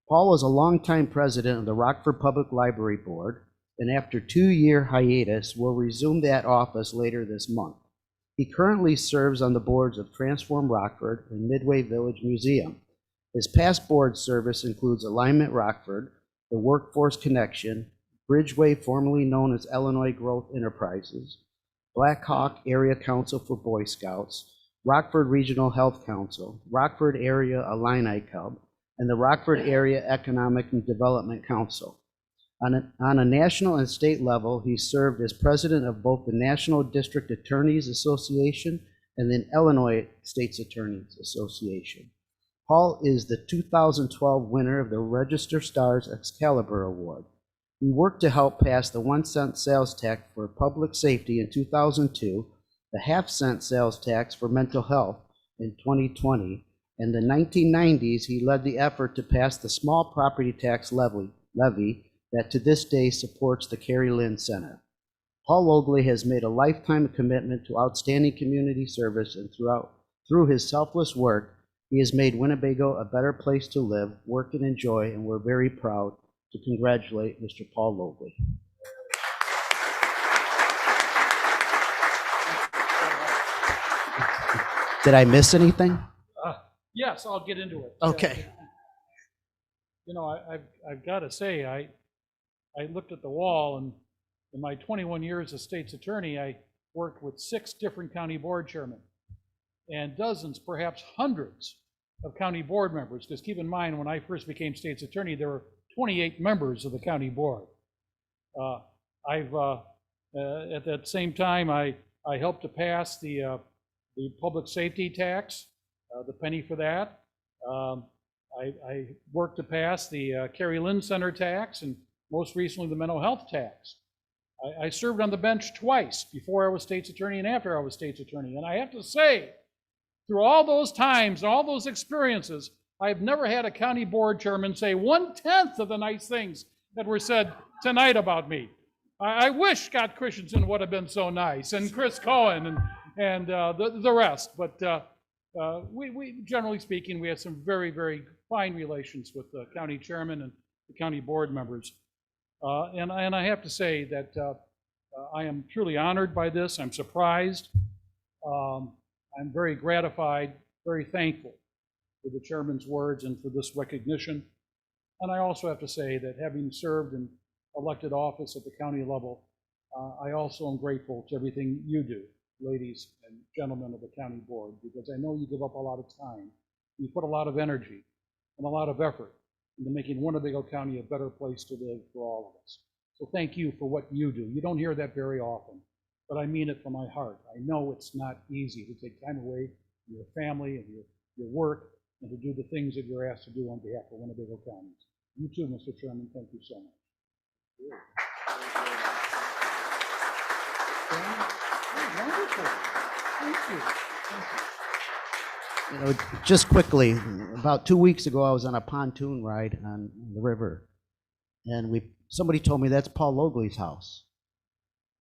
Speaker 1: Paul is a longtime president of the Rockford Public Library Board, and after 2-year hiatus will resume that office later this month. He currently serves on the boards of Transform Rockford and Midway Village Museum. His past board service includes Alignment Rockford, the Workforce Connection, Bridgeway, formerly known as Illinois Growth Enterprises, Black Hawk Area Council for Boy Scouts, Rockford Regional Health Council, Rockford Area Illini Club, and the Rockford Area Economic and Development Council. On a national and state level, he served as president of both the National District Attorneys Association and the Illinois State's Attorneys Association. Paul is the 2012 winner of the Register Stars Excalibur Award. He worked to help pass the 1-cent sales tax for public safety in 2002, the half-cent sales tax for mental health in 2020. In the 1990s, he led the effort to pass the small property tax levy that to this day supports the Carrie Lynn Center. Paul Logley has made a lifetime commitment to outstanding community service, and through his selfless work, he has made Winnebago a better place to live, work, and enjoy, and we're very proud to congratulate Mr. Paul Logley. Did I miss anything?
Speaker 2: Yes, I'll get into it.
Speaker 1: Okay.
Speaker 2: You know, I've got to say, I looked at the wall, and in my 21 years as state's attorney, I worked with 6 different county board chairmen and dozens, perhaps hundreds of county board members. Because keep in mind, when I first became state's attorney, there were 28 members of the county board. At that same time, I helped to pass the public safety tax, the penny for that. I worked to pass the Carrie Lynn Center tax, and most recently the mental health tax. I served on the bench twice, before I was state's attorney and after I was state's attorney. And I have to say, through all those times, all those experiences, I've never had a county board chairman say 1/10 of the nice things that were said tonight about me. I wish Scott Christensen would have been so nice, and Chris Cohen and the rest. But we, generally speaking, we had some very, very fine relations with the county chairman and the county board members. And I have to say that I am truly honored by this. I'm surprised. I'm very gratified, very thankful for the chairman's words and for this recognition. And I also have to say that having served in elected office at the county level, I also am grateful to everything you do, ladies and gentlemen of the county board, because I know you give up a lot of time. You put a lot of energy and a lot of effort into making Winnebago County a better place to live for all of us. So thank you for what you do. You don't hear that very often, but I mean it from my heart. I know it's not easy to take time away from your family and your work and to do the things that you're asked to do on behalf of Winnebago County. You too, Mr. Chairman, thank you so much. Wonderful. Thank you. Thank you.
Speaker 1: You know, just quickly, about 2 weeks ago, I was on a pontoon ride on the river, and somebody told me that's Paul Logley's house.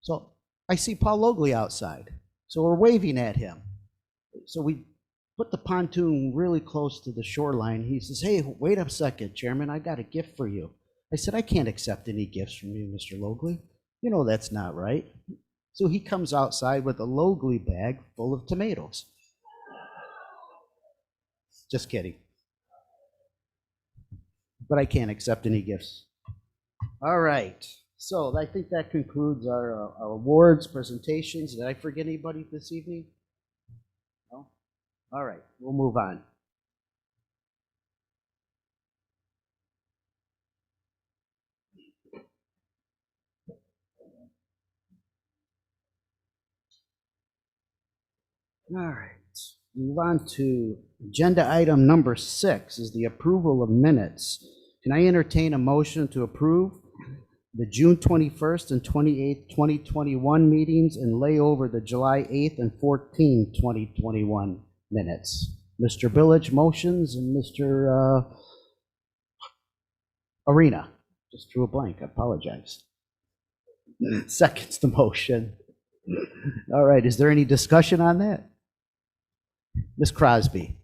Speaker 1: So I see Paul Logley outside, so we're waving at him. So we put the pontoon really close to the shoreline. He says, "Hey, wait a second, Chairman, I got a gift for you." I said, "I can't accept any gifts from you, Mr. Logley. You know that's not right." So he comes outside with a Logley bag full of tomatoes. Just kidding. But I can't accept any gifts. All right. So I think that concludes our awards presentations. Did I forget anybody this evening? No? All right. We'll move on. All right. Move on to agenda item number 6 is the approval of minutes. Can I entertain a motion to approve the June 21st and 28th, 2021 meetings and lay over the July 8th and 14th, 2021 minutes? Mr. Billage motions and Mr. Arena. Just drew a blank. I apologize. Seconds the motion. All right. Is there any discussion on that? Ms. Crosby.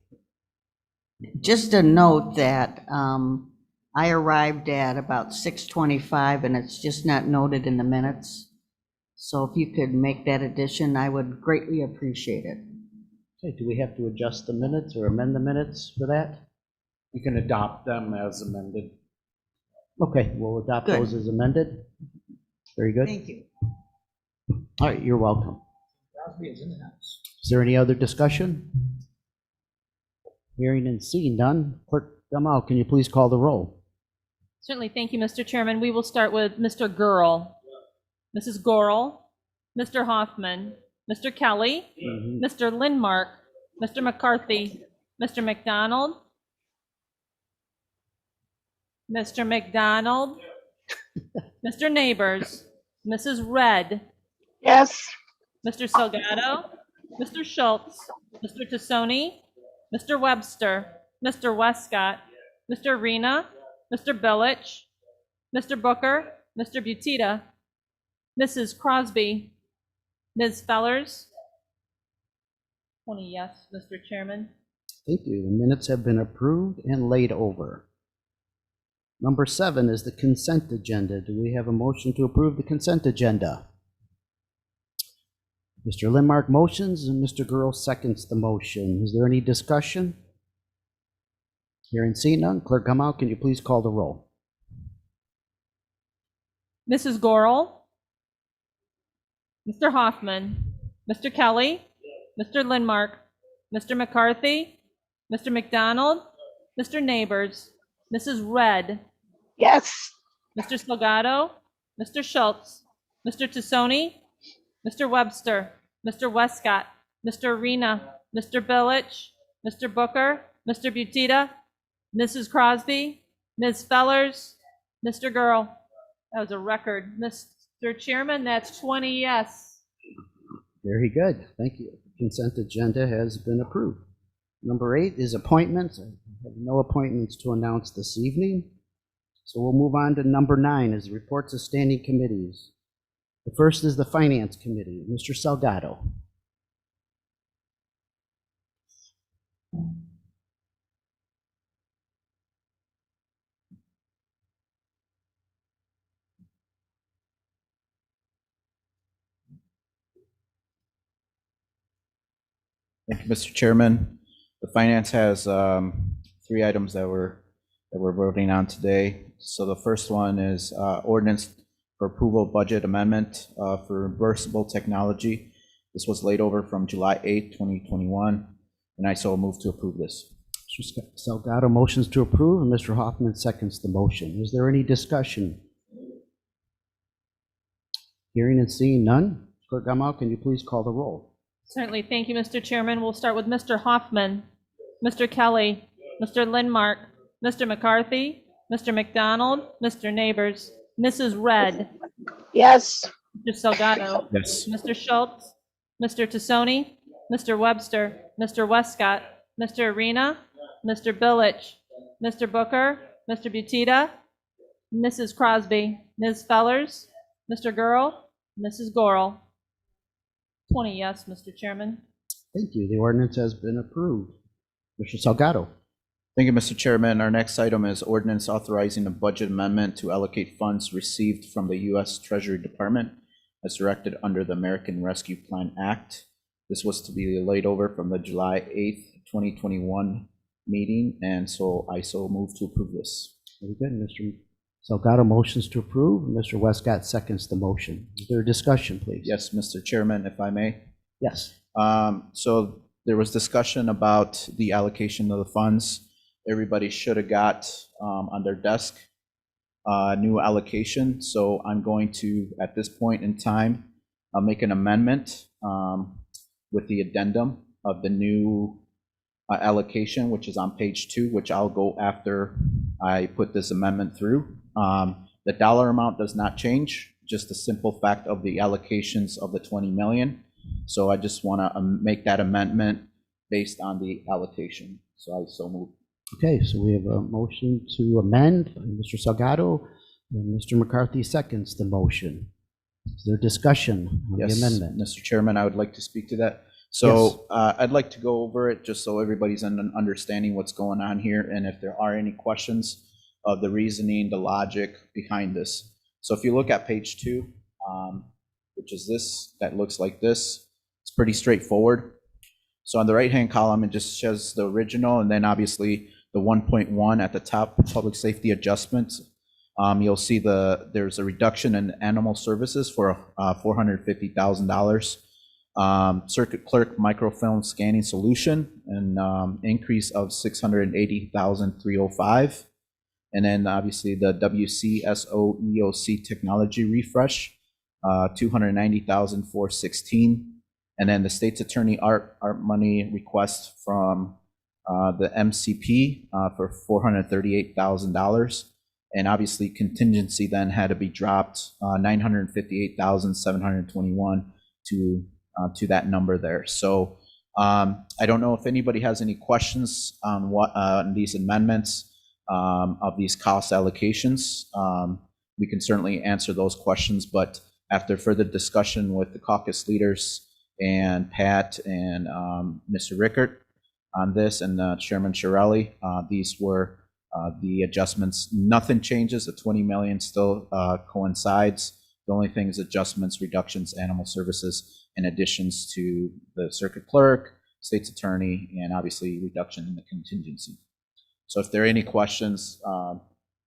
Speaker 17: Just a note that I arrived at about 6:25 and it's just not noted in the minutes. So if you could make that addition, I would greatly appreciate it.
Speaker 1: Okay, do we have to adjust the minutes or amend the minutes for that?
Speaker 6: You can adopt them as amended.
Speaker 1: Okay, we'll adopt
Speaker 17: Good.
Speaker 1: those as amended. Very good.
Speaker 17: Thank you.
Speaker 1: All right, you're welcome.
Speaker 13: Crosby is in the house.
Speaker 1: Is there any other discussion? Hearing and seeing none. Clerk Gamal, can you please call the roll?
Speaker 4: Certainly, thank you, Mr. Chairman. We will start with Mr. Gurl, Mrs. Gorel, Mr. Hoffman, Mr. Kelly, Mr. Lindmark, Mr. McCarthy, Mr. McDonald, Mr. McDonald, Mr. Neighbors, Mrs. Red,
Speaker 18: Yes.
Speaker 4: Mr. Salgado, Mr. Schultz, Mr. Tassoni, Mr. Webster, Mr. Westcott, Mr. Arena, Mr. Billich, Mr. Booker, Mr. Butita, Mrs. Crosby, Ms. Fellers. 20 yes, Mr. Chairman.
Speaker 1: Thank you. The minutes have been approved and laid over. Number 7 is the consent agenda. Do we have a motion to approve the consent agenda? Mr. Lindmark motions and Mr. Girl seconds the motion. Is there any discussion? Hearing seen none, Clerk Gamal, can you please call the roll?
Speaker 4: Mrs. Gorel, Mr. Hoffman, Mr. Kelly, Mr. Lindmark, Mr. McCarthy, Mr. McDonald, Mr. Neighbors, Mrs. Red,
Speaker 17: Yes.
Speaker 4: Mr. Salgado, Mr. Schultz, Mr. Tassoni, Mr. Webster, Mr. Westcott, Mr. Arena, Mr. Billich, Mr. Booker, Mr. Butita, Mrs. Crosby, Ms. Fellers, Mr. Girl. That was a record. Mr. Chairman, that's 20 yes.
Speaker 1: Very good. Thank you. Consent agenda has been approved. Number 8 is appointments. I have no appointments to announce this evening. So we'll move on to number 9 is reports of standing committees. The first is the Finance Committee. Mr. Salgado.
Speaker 14: Thank you, Mr. Chairman. The Finance has 3 items that we're voting on today. So the first one is ordinance for approval budget amendment for reversible technology. This was laid over from July 8th, 2021, and I so move to approve this.
Speaker 1: Mr. Salgado motions to approve, and Mr. Hoffman seconds the motion. Is there any discussion? Hearing and seeing none, Clerk Gamal, can you please call the roll?
Speaker 4: Certainly. Thank you, Mr. Chairman. We'll start with Mr. Hoffman, Mr. Kelly, Mr. Lindmark, Mr. McCarthy, Mr. McDonald, Mr. Neighbors, Mrs. Red,
Speaker 17: Yes.
Speaker 4: Mr. Salgado,
Speaker 14: Yes.
Speaker 4: Mr. Schultz, Mr. Tassoni, Mr. Webster, Mr. Westcott, Mr. Arena, Mr. Billich, Mr. Booker, Mr. Butita, Mrs. Crosby, Ms. Fellers, Mr. Girl, Mrs. Gorel. 20 yes, Mr. Chairman.
Speaker 1: Thank you. The ordinance has been approved. Mr. Salgado.
Speaker 14: Thank you, Mr. Chairman. Our next item is ordinance authorizing a budget amendment to allocate funds received from the U.S. Treasury Department as directed under the American Rescue Plan Act. This was to be laid over from the July 8th, 2021 meeting, and so I so move to approve this.
Speaker 1: Very good. Mr. Salgado motions to approve, and Mr. Westcott seconds the motion. Is there a discussion, please?
Speaker 14: Yes, Mr. Chairman, if I may.
Speaker 1: Yes.
Speaker 14: So there was discussion about the allocation of the funds. Everybody should have got on their desk new allocation. So I'm going to, at this point in time, make an amendment with the addendum of the new allocation, which is on page 2, which I'll go after I put this amendment through. The dollar amount does not change, just the simple fact of the allocations of the 20 million. So I just want to make that amendment based on the allocation. So I so move.
Speaker 1: Okay, so we have a motion to amend by Mr. Salgado, and Mr. McCarthy seconds the motion. Is there discussion on the amendment?
Speaker 14: Mr. Chairman, I would like to speak to that. So I'd like to go over it just so everybody's understanding what's going on here, and if there are any questions of the reasoning, the logic behind this. So if you look at page 2, which is this, that looks like this, it's pretty straightforward. So on the right-hand column, it just shows the original, and then obviously the 1.1 at the top, public safety adjustments. You'll see there's a reduction in animal services for $450,000. Circuit clerk microfilm scanning solution, an increase of $680,305. And then obviously the WCSO EOC technology refresh, $290,416. And then the state's attorney art money request from the MCP for $438,000. And obviously contingency then had to be dropped, $958,721 to that number there. So I don't know if anybody has any questions on on these amendments of these cost allocations. We can certainly answer those questions, but after further discussion with the caucus leaders and Pat and Mr. Rickert on this and Chairman Shirelli, these were the adjustments. Nothing changes. The 20 million still coincides The only thing is adjustments, reductions, animal services, and additions to the circuit clerk, state's attorney, and obviously reduction in the contingency. So if there are any questions,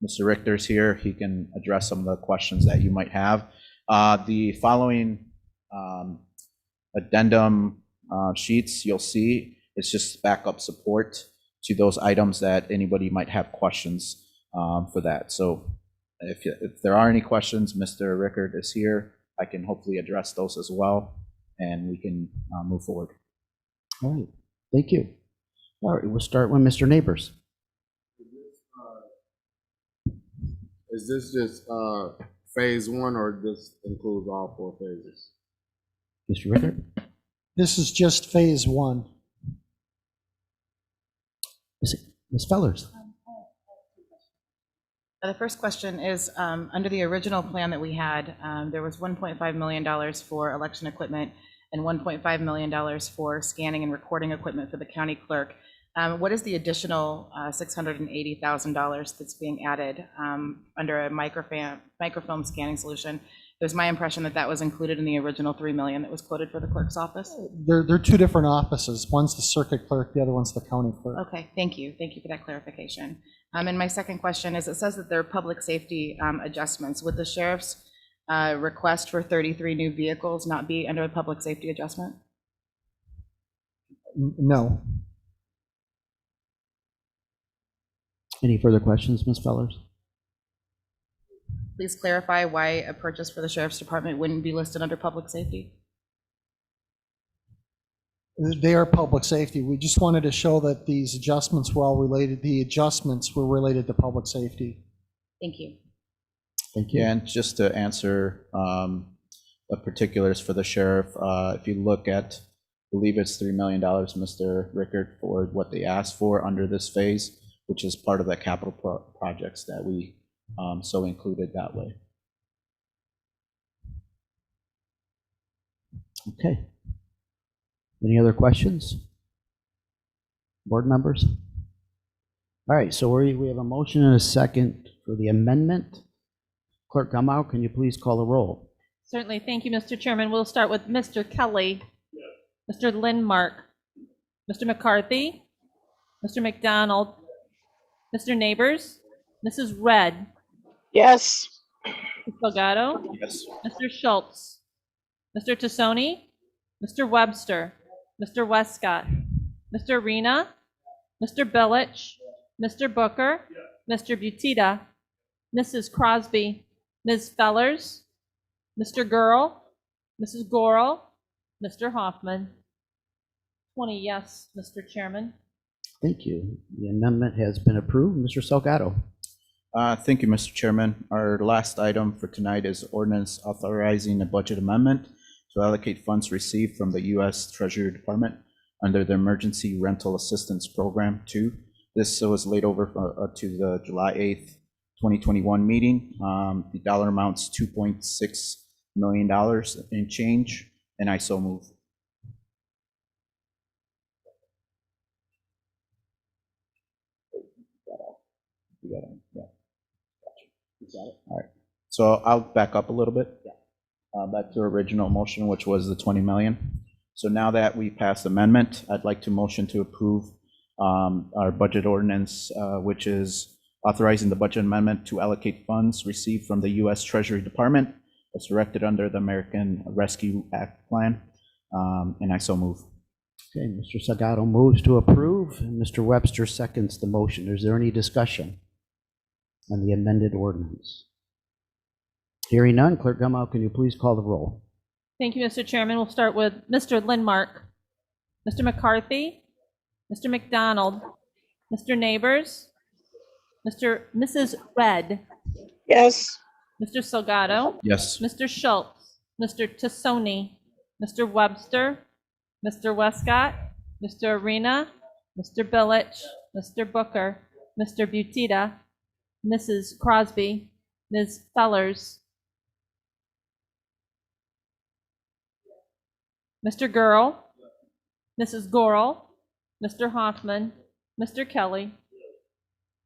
Speaker 14: Mr. Richter's here. He can address some of the questions that you might have. The following addendum sheets you'll see is just backup support to those items that anybody might have questions for that. So if there are any questions, Mr. Rickard is here. I can hopefully address those as well, and we can move forward.
Speaker 1: All right, thank you. All right, we'll start with Mr. Neighbors.
Speaker 10: Is this just phase one, or this includes all 4 phases?
Speaker 1: Mr. Rickard?
Speaker 11: This is just phase one.
Speaker 1: Ms. Fellers?
Speaker 15: The first question is, under the original plan that we had, there was $1.5 million for election equipment and $1.5 million for scanning and recording equipment for the county clerk. What is the additional $680,000 that's being added under a microfilm scanning solution? It was my impression that that was included in the original $3 million that was quoted for the clerk's office.
Speaker 11: They're two different offices. One's the circuit clerk, the other one's the county clerk.
Speaker 15: Okay, thank you. Thank you for that clarification. And my second question is, it says that there are public safety adjustments. Would the sheriff's request for 33 new vehicles not be under a public safety adjustment?
Speaker 11: No.
Speaker 1: Any further questions, Ms. Fellers?
Speaker 15: Please clarify why a purchase for the sheriff's department wouldn't be listed under public safety.
Speaker 11: They are public safety. We just wanted to show that these adjustments were all related. The adjustments were related to public safety.
Speaker 15: Thank you.
Speaker 1: Thank you.
Speaker 14: And just to answer the particulars for the sheriff, if you look at, I believe it's $3 million, Mr. Rickard, for what they asked for under this phase, which is part of the capital projects that we so included that way.
Speaker 1: Okay. Any other questions? Board members? All right, so we have a motion and a second for the amendment. Clerk Gumau, can you please call the roll?
Speaker 4: Certainly. Thank you, Mr. Chairman. We'll start with Mr. Kelly, Mr. Lindmark, Mr. McCarthy, Mr. McDonald, Mr. Neighbors, Mrs. Red,
Speaker 2: Yes.
Speaker 4: Mr. Salgado,
Speaker 14: Yes.
Speaker 4: Mr. Schultz, Mr. Tassoni, Mr. Webster, Mr. Westcott, Mr. Arena, Mr. Billich, Mr. Booker, Mr. Butita, Mrs. Crosby, Ms. Fellers, Mr. Gurl, Mrs. Gorel, Mr. Hoffman. 20 yes, Mr. Chairman.
Speaker 1: Thank you. The amendment has been approved. Mr. Salgado.
Speaker 14: Thank you, Mr. Chairman. Our last item for tonight is ordinance authorizing a budget amendment to allocate funds received from the U.S. Treasury Department under the Emergency Rental Assistance Program 2. This was laid over to the July 8th, 2021 meeting. The dollar amount's $2.6 million in change, and I so move. You got it? Yeah. You got it? All right. So I'll back up a little bit. Back to original motion, which was the 20 million. So now that we passed amendment, I'd like to motion to approve our budget ordinance, which is authorizing the budget amendment to allocate funds received from the U.S. Treasury Department as directed under the American Rescue Act plan, and I so move.
Speaker 1: Okay, Mr. Salgado moves to approve, and Mr. Webster seconds the motion. Is there any discussion on the amended ordinance? Hearing none, Clerk Gumau, can you please call the roll?
Speaker 4: Thank you, Mr. Chairman. We'll start with Mr. Lindmark, Mr. McCarthy, Mr. McDonald, Mr. Neighbors, Mrs. Red,
Speaker 2: Yes.
Speaker 4: Mr. Salgado,
Speaker 14: Yes.
Speaker 4: Mr. Schultz, Mr. Tassoni, Mr. Webster, Mr. Westcott, Mr. Arena, Mr. Billich, Mr. Booker, Mr. Butita, Mrs. Crosby, Ms. Fellers, Mr. Gurl, Mrs. Gorel, Mr. Hoffman, Mr. Kelly.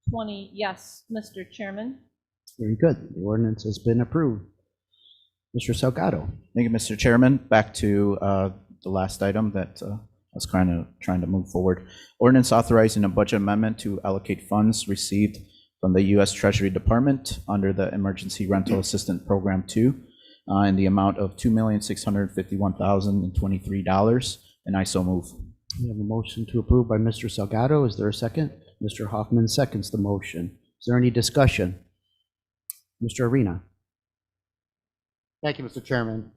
Speaker 4: 20 yes, Mr. Chairman.
Speaker 1: Very good. The ordinance has been approved. Mr. Salgado.
Speaker 14: Thank you, Mr. Chairman. Back to the last item that I was trying to move forward. Ordinance authorizing a budget amendment to allocate funds received from the U.S. Treasury Department under the Emergency Rental Assistance Program 2 in the amount of $2,651,023, and I so move.
Speaker 1: We have a motion to approve by Mr. Salgado. Is there a second? Mr. Hoffman seconds the motion. Is there any discussion? Mr. Arena.
Speaker 6: Thank you, Mr. Chairman.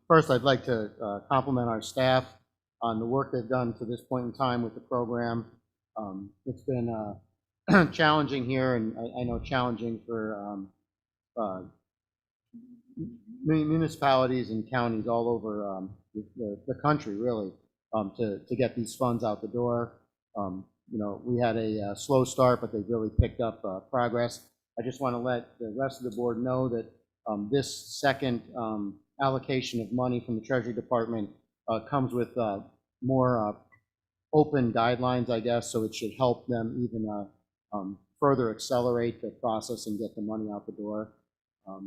Speaker 6: First, I'd like to compliment our staff on the work they've done to this point in time with the program. It's been challenging here, and I know challenging for municipalities and counties all over the country, really, to get these funds out the door. We had a slow start, but they've really picked up progress. I just want to let the rest of the board know that this second allocation of money from the Treasury Department comes with more open guidelines, I guess, so it should help them even further accelerate the process and get the money out the door. I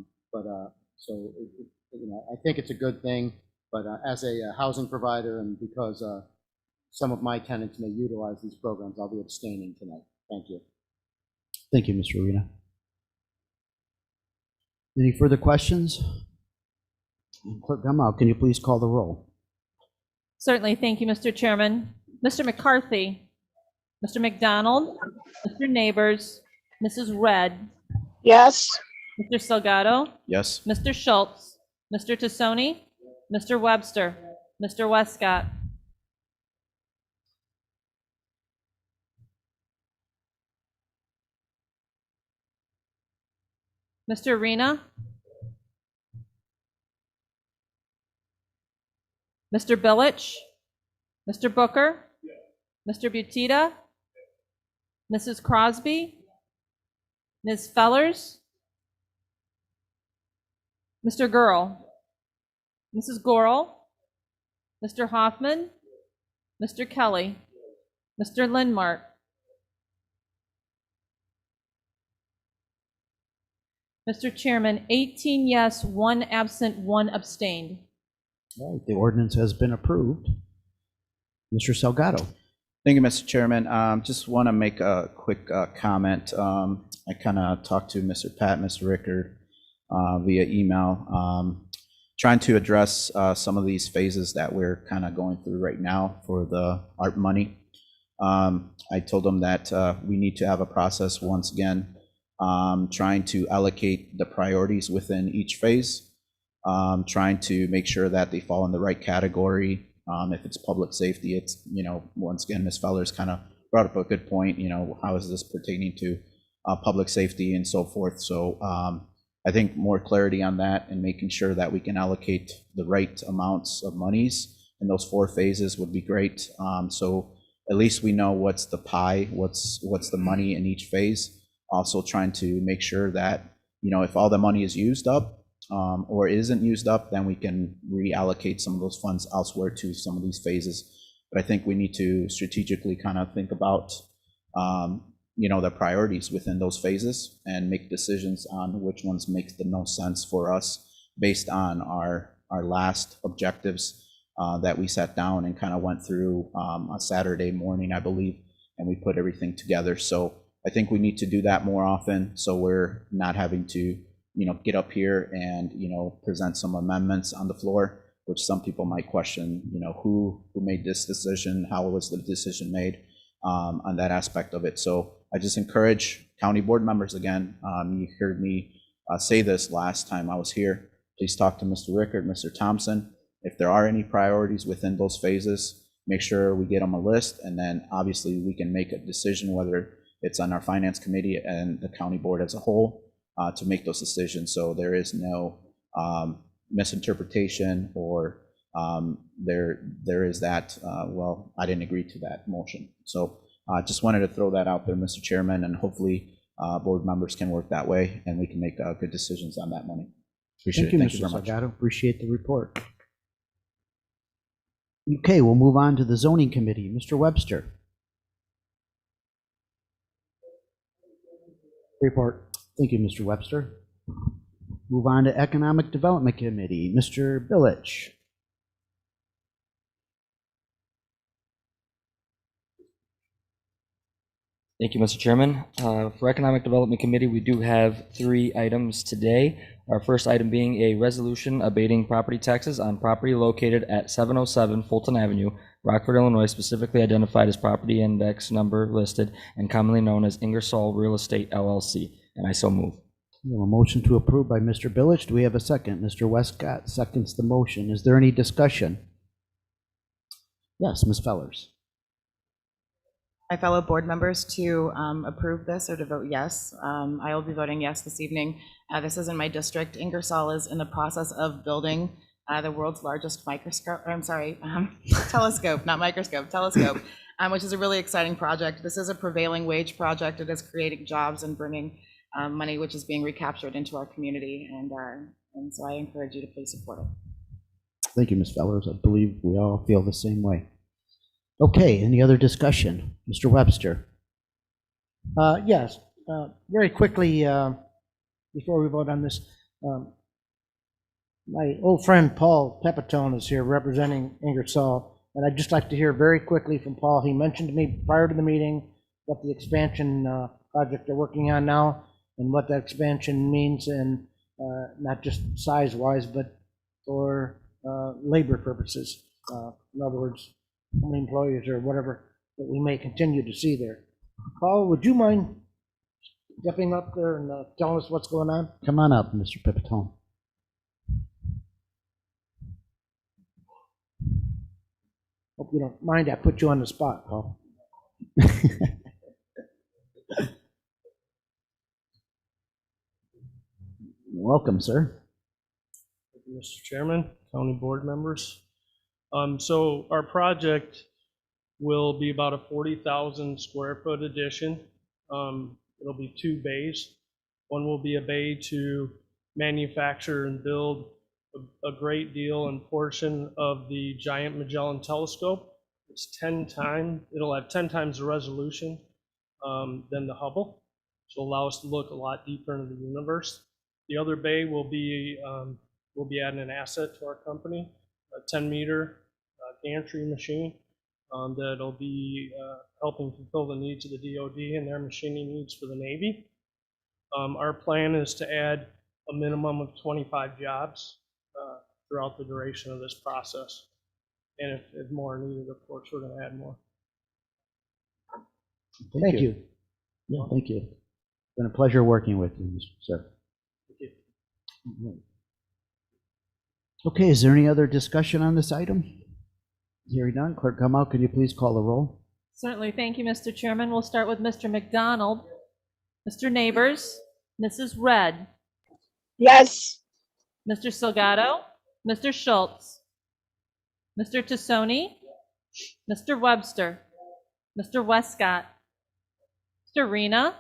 Speaker 6: think it's a good thing, but as a housing provider, and because some of my tenants may utilize these programs, I'll be abstaining tonight. Thank you.
Speaker 1: Thank you, Mr. Arena. Any further questions? Clerk Gummow, can you please call the roll?
Speaker 4: Certainly. Thank you, Mr. Chairman. Mr. McCarthy, Mr. McDonald, Mr. Neighbors, Mrs. Red,
Speaker 18: yes,
Speaker 4: Mr. Salgado,
Speaker 14: Yes.
Speaker 4: Mr. Schultz, Mr. Tassoni, Mr. Webster, Mr. Westcott, Mr. Arena, Mr. Billich, Mr. Booker, Mr. Butita, Mrs. Crosby, Ms. Fellers, Mr. Gurl, Mrs. Gorel, Mr. Hoffman, Mr. Kelly, Mr. Lindmark, Mr. Chairman, 18 yes, 1 absent, 1 abstained.
Speaker 1: All right, the ordinance has been approved. Mr. Salgado.
Speaker 14: Thank you, Mr. Chairman. Just want to make a quick comment. I kind of talked to Mr. Pat, Mr. Rickard via email, trying to address some of these phases that we're kind of going through right now for the ARP money. I told them that we need to have a process once again, trying to allocate the priorities within each phase, trying to make sure that they fall in the right category. If it's public safety, it's, once again, Ms. Fellers kind of brought up a good point, how is this pertaining to public safety and so forth. So I think more clarity on that and making sure that we can allocate the right amounts of monies in those 4 phases would be great. So at least we know what's the pie, what's the money in each phase. Also trying to make sure that, if all the money is used up, or isn't used up, then we can reallocate some of those funds elsewhere to some of these phases. But I think we need to strategically kind of think about, the priorities within those phases and make decisions on which ones make the most sense for us based on our last objectives that we sat down and kind of went through a Saturday morning, I believe, and we put everything together. So I think we need to do that more often, so we're not having to get up here and, present some amendments on the floor, which some people might question, who made this decision, how was the decision made on that aspect of it. So I just encourage county board members again, you heard me say this last time I was here, please talk to Mr. Rickard, Mr. Thompson. If there are any priorities within those phases, make sure we get them a list, and then obviously we can make a decision whether it's on our finance committee and the county board as a whole, to make those decisions, so there is no misinterpretation or there is that, well, I didn't agree to that motion. So I just wanted to throw that out there, Mr. Chairman, and hopefully board members can work that way and we can make good decisions on that money. Appreciate it. Thank you very much.
Speaker 1: Salgado. Appreciate the report. Okay, we'll move on to the zoning committee. Mr. Webster.
Speaker 11: Report.
Speaker 1: Thank you, Mr. Webster. Move on to Economic Development Committee. Mr. Billich.
Speaker 18: Thank you, Mr. Chairman. For Economic Development Committee, we do have 3 items today. Our first item being a resolution abating property taxes on property located at 707 Fulton Avenue, Rockford, Illinois, specifically identified as property index number listed and commonly known as Ingersoll Real Estate LLC. And I so move.
Speaker 1: We have a motion to approve by Mr. Billich. Do we have a second? Mr. Westcott seconds the motion. Is there any discussion? Yes, Ms. Fellers.
Speaker 15: My fellow board members to approve this or to vote yes. I will be voting yes this evening. This is in my district. Ingersoll is in the process of building the world's largest telescope, not microscope, telescope, which is a really exciting project. This is a prevailing wage project. It is creating jobs and bringing money which is being recaptured into our community. And so I encourage you to please support it.
Speaker 1: Thank you, Ms. Fellers. I believe we all feel the same way. Okay, any other discussion? Mr. Webster.
Speaker 13: Yes, very quickly, before we vote on this, my old friend Paul Pepitone is here representing Ingersoll, and I'd just like to hear very quickly from Paul. He mentioned to me prior to the meeting what the expansion project they're working on now and what that expansion means, and not just size-wise, but for labor purposes. In other words, how many employees or whatever that we may continue to see there. Paul, would you mind stepping up there and telling us what's going on?
Speaker 1: Come on up, Mr. Pipitone.
Speaker 13: Hope you don't mind I put you on the spot, Paul.
Speaker 1: Welcome, sir.
Speaker 2: Thank you, Mr. Chairman, county board members. So our project will be about a 40,000 square foot addition. It'll be 2 bays. One will be a bay to manufacture and build a great deal and portion of the Giant Magellan Telescope. It'll have 10 times the resolution than the Hubble, which will allow us to look a lot deeper into the universe. The other bay will be adding an asset to our company, a 10-meter gantry machine that'll be helping fulfill the needs of the DoD and their machining needs for the Navy. Our plan is to add a minimum of 25 jobs throughout the duration of this process. And if more are needed, of course, we're going to add more.
Speaker 1: Thank you. Yeah, thank you. It's been a pleasure working with you, sir.
Speaker 2: Thank you.
Speaker 1: Okay, is there any other discussion on this item? Hearing none, Clerk Gummow, could you please call the roll?
Speaker 4: Certainly. Thank you, Mr. Chairman. We'll start with Mr. McDonald, Mr. Neighbors, Mrs. Red,
Speaker 19: Yes.
Speaker 4: Mr. Salgado, Mr. Schultz, Mr. Tassoni, Mr. Webster, Mr. Westcott, Mr. Arena,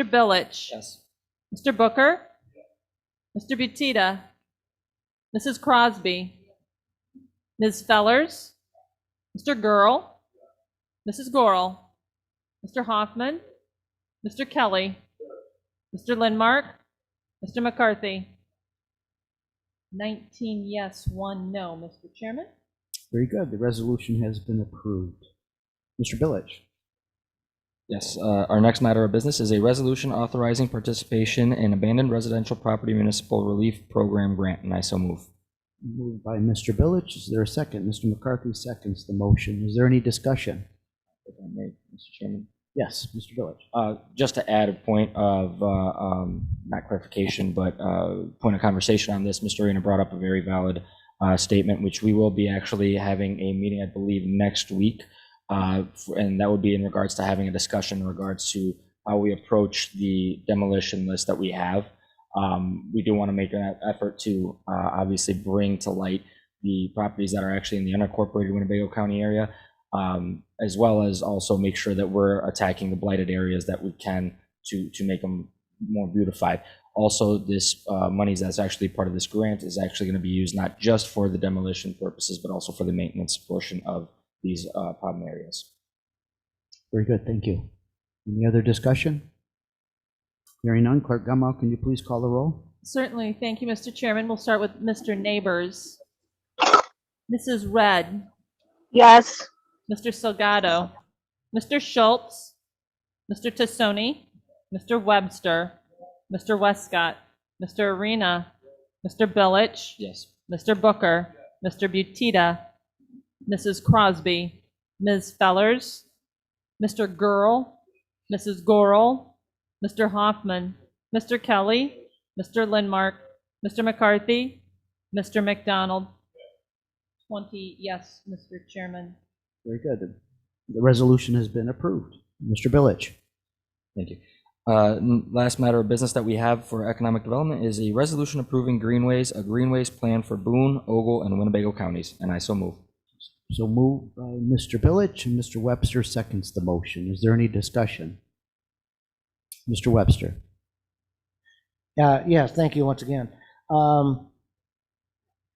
Speaker 4: Mr. Billich,
Speaker 18: Yes.
Speaker 4: Mr. Booker, Mr. Butita, Mrs. Crosby, Ms. Fellers, Mr. Gurl, Mrs. Gorel, Mr. Hoffman, Mr. Kelly, Mr. Lindmark, Mr. McCarthy. 19 yes, 1 no, Mr. Chairman.
Speaker 1: Very good. The resolution has been approved. Mr. Billich.
Speaker 18: Yes, our next matter of business is a resolution authorizing participation in abandoned residential property municipal relief program grant, and I so move.
Speaker 1: Moved by Mr. Billich. Is there a second? Mr. McCarthy seconds the motion. Is there any discussion?
Speaker 18: If I may, Mr. Chairman.
Speaker 1: Yes, Mr. Billich.
Speaker 18: Just to add a point of, not clarification, but point of conversation on this, Mr. Arena brought up a very valid statement, which we will be actually having a meeting, I believe, next week. And that would be in regards to having a discussion in regards to how we approach the demolition list that we have. We do want to make an effort to obviously bring to light the properties that are actually in the unincorporated Winnebago County area, as well as also make sure that we're attacking the blighted areas that we can to make them more beautified. Also, this monies that's actually part of this grant is actually going to be used not just for the demolition purposes, but also for the maintenance portion of these problem areas.
Speaker 1: Very good. Thank you. Any other discussion? Hearing none, Clerk Gummow, can you please call the roll?
Speaker 4: Certainly. Thank you, Mr. Chairman. We'll start with Mr. Neighbors. Mrs. Red,
Speaker 19: Yes.
Speaker 4: Mr. Salgado, Mr. Schultz, Mr. Tassoni, Mr. Webster, Mr. Westcott, Mr. Arena, Mr. Billich,
Speaker 18: Yes.
Speaker 4: Mr. Booker, Mr. Butita, Mrs. Crosby, Ms. Fellers, Mr. Gurl, Mrs. Gorel, Mr. Hoffman, Mr. Kelly, Mr. Lindmark, Mr. McCarthy, Mr. McDonald. 20 yes, Mr. Chairman.
Speaker 1: Very good. The resolution has been approved. Mr. Billich.
Speaker 18: Thank you. Last matter of business that we have for economic development is a resolution approving a greenways plan for Boone, Ogle, and Winnebago counties, and I so move.
Speaker 1: So moved by Mr. Billich, and Mr. Webster seconds the motion. Is there any discussion? Mr. Webster.
Speaker 13: Yes, thank you once again.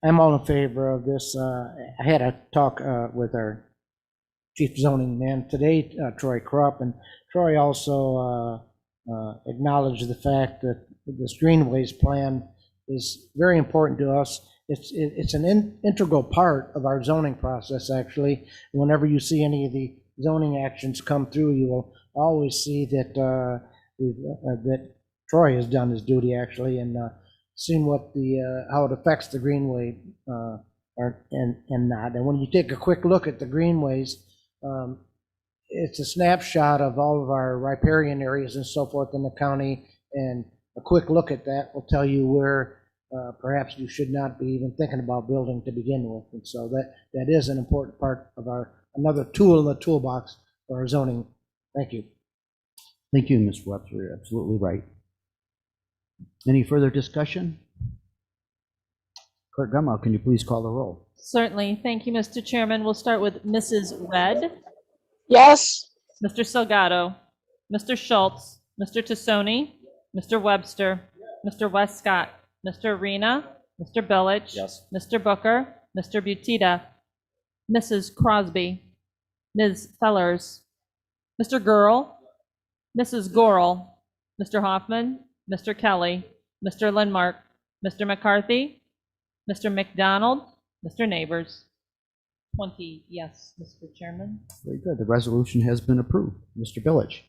Speaker 13: I'm all in favor of this. I had a talk with our chief zoning man today, Troy Krupp, and Troy also acknowledged the fact that this greenways plan is very important to us. It's an integral part of our zoning process, actually. Whenever you see any of the zoning actions come through, you will always see that that Troy has done his duty, actually, and seen what how it affects the greenway and not. And when you take a quick look at the greenways, it's a snapshot of all of our riparian areas and so forth in the county, and a quick look at that will tell you where perhaps you should not be even thinking about building to begin with. And so that is an important part of another tool in the toolbox for our zoning. Thank you.
Speaker 1: Thank you, Mr. Webster. You're absolutely right. Any further discussion? Clerk Gummow, can you please call the roll?
Speaker 4: Certainly. Thank you, Mr. Chairman. We'll start with Mrs. Red,
Speaker 19: Yes.
Speaker 4: Mr. Salgado, Mr. Schultz, Mr. Tassoni, Mr. Webster, Mr. Westcott, Mr. Arena, Mr. Billich,
Speaker 18: Yes.
Speaker 4: Mr. Booker, Mr. Butita, Mrs. Crosby, Ms. Fellers, Mr. Gurl, Mrs. Gorel, Mr. Hoffman, Mr. Kelly, Mr. Lindmark, Mr. McCarthy, Mr. McDonald, Mr. Neighbors. 20 yes, Mr. Chairman.
Speaker 1: Very good. The resolution has been approved. Mr. Billich.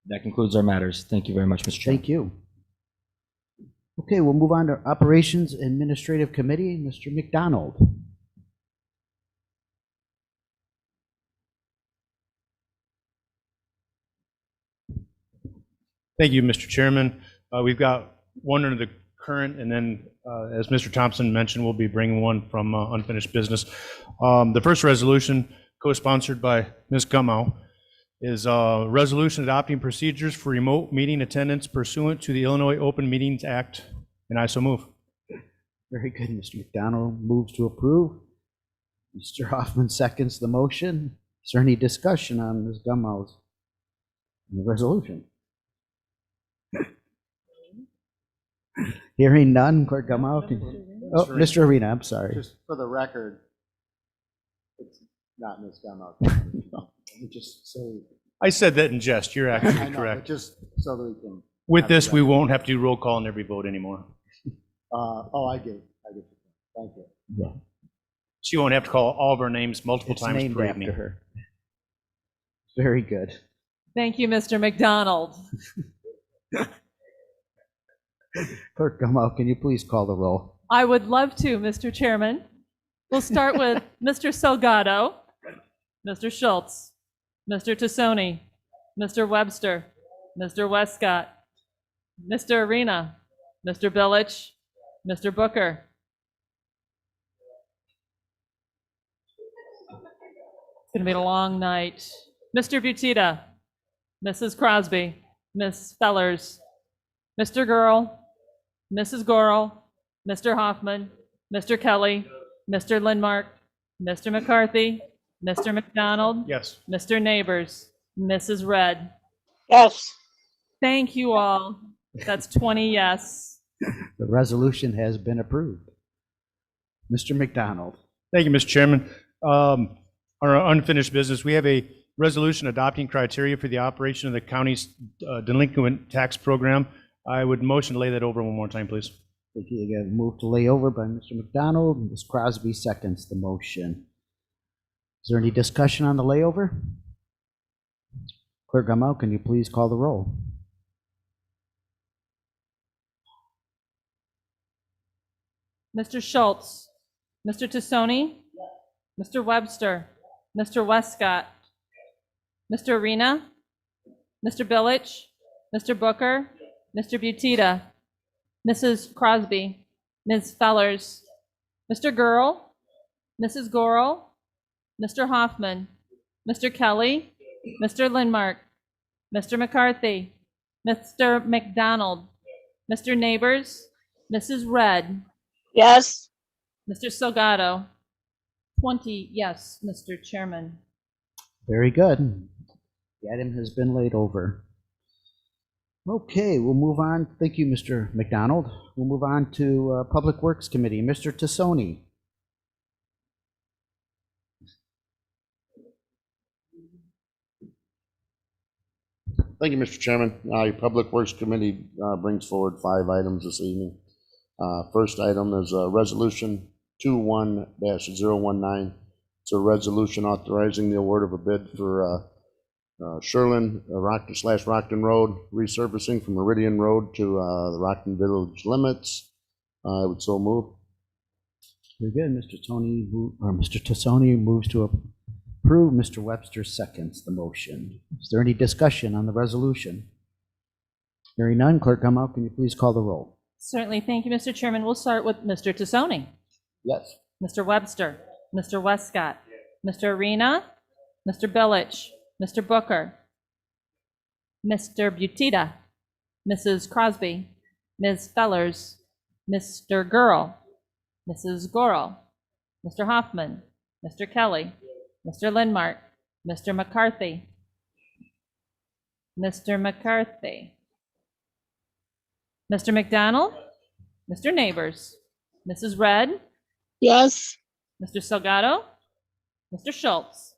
Speaker 18: That concludes our matters. Thank you very much, Mr. Chairman.
Speaker 1: Thank you. Okay, we'll move on to Operations Administrative Committee. Mr. McDonald.
Speaker 20: Thank you, Mr. Chairman. We've got one under the current, and then, as Mr. Thompson mentioned, we'll be bringing one from unfinished business. The first resolution, co-sponsored by Ms. Gummow, is a resolution adopting procedures for remote meeting attendance pursuant to the Illinois Open Meetings Act, and I so move.
Speaker 1: Very good. Mr. McDonald moves to approve. Mr. Hoffman seconds the motion. Is there any discussion on Ms. Gummow's resolution? Hearing none, Clerk Gummow. Oh, Mr. Arena, I'm sorry.
Speaker 6: Just for the record, it's not Ms. Gummow. Just so
Speaker 20: I said that in jest. You're
Speaker 6: I
Speaker 20: actually
Speaker 6: know, but
Speaker 20: correct.
Speaker 6: just so that we can.
Speaker 20: With this, we won't have to do roll call on every vote anymore.
Speaker 6: I get it. Thank you.
Speaker 1: Yeah.
Speaker 20: She won't have to call all of our names multiple
Speaker 1: It's
Speaker 20: times
Speaker 1: named
Speaker 20: per
Speaker 1: after
Speaker 20: evening.
Speaker 1: her. Very good.
Speaker 4: Thank you, Mr. McDonald.
Speaker 1: Clerk Gummow, can you please call the roll?
Speaker 4: I would love to, Mr. Chairman. We'll start with Mr. Salgado, Mr. Schultz, Mr. Tassoni, Mr. Webster, Mr. Westcott, Mr. Arena, Mr. Billich, Mr. Booker. It's going to be a long night. Mr. Butita, Mrs. Crosby, Ms. Fellers, Mr. Gurl, Mrs. Gorel, Mr. Hoffman, Mr. Kelly, Mr. Lindmark, Mr. McCarthy, Mr. McDonald,
Speaker 20: Yes.
Speaker 4: Mr. Neighbors, Mrs. Red.
Speaker 19: Yes.
Speaker 4: Thank you all. That's 20 yes.
Speaker 1: The resolution has been approved. Mr. McDonald.
Speaker 20: Thank you, Mr. Chairman. Our unfinished business, we have a resolution adopting criteria for the operation of the county's delinquent tax program. I would motion to lay that over one more time, please.
Speaker 1: Thank you. Again, move to lay over by Mr. McDonald. Ms. Crosby seconds the motion. Is there any discussion on the layover? Clerk Gamow, can you please call the roll?
Speaker 4: Mr. Schultz, Mr. Tassoni, Mr. Webster, Mr. Westcott, Mr. Arena, Mr. Billich, Mr. Booker, Mr. Butita, Mrs. Crosby, Ms. Fellers, Mr. Gurl, Mrs. Gorel, Mr. Hoffman, Mr. Kelly, Mr. Lindmark, Mr. McCarthy, Mr. McDonald, Mr. Neighbors, Mrs. Red,
Speaker 19: yes,
Speaker 4: Mr. Salgado. 20 yes, Mr. Chairman.
Speaker 1: Very good. The item has been laid over. Okay, we'll move on. Thank you, Mr. McDonald. We'll move on to Public Works Committee. Mr. Tassoni.
Speaker 21: Thank you, Mr. Chairman. Your Public Works Committee brings forward 5 items this evening. First item is Resolution 21-019. It's a resolution authorizing the award of a bid for Sherlin Rockton Road resurfacing from Meridian Road to the Rockton Village limits. I would so move.
Speaker 1: Very good. Mr. Tassoni moves to approve. Mr. Webster seconds the motion. Is there any discussion on the resolution? Hearing none, Clerk Gamow, can you please call the roll?
Speaker 4: Certainly. Thank you, Mr. Chairman. We'll start with Mr. Tassoni,
Speaker 21: Yes.
Speaker 4: Mr. Webster, Mr. Westcott, Mr. Arena, Mr. Billich, Mr. Booker, Mr. Butita, Mrs. Crosby, Ms. Fellers, Mr. Gurl, Mrs. Gorel, Mr. Hoffman, Mr. Kelly, Mr. Lindmark, Mr. McCarthy, Mr. McDonald, Mr. Neighbors, Mrs. Red,
Speaker 19: yes,
Speaker 4: Mr. Salgado, Mr. Schultz.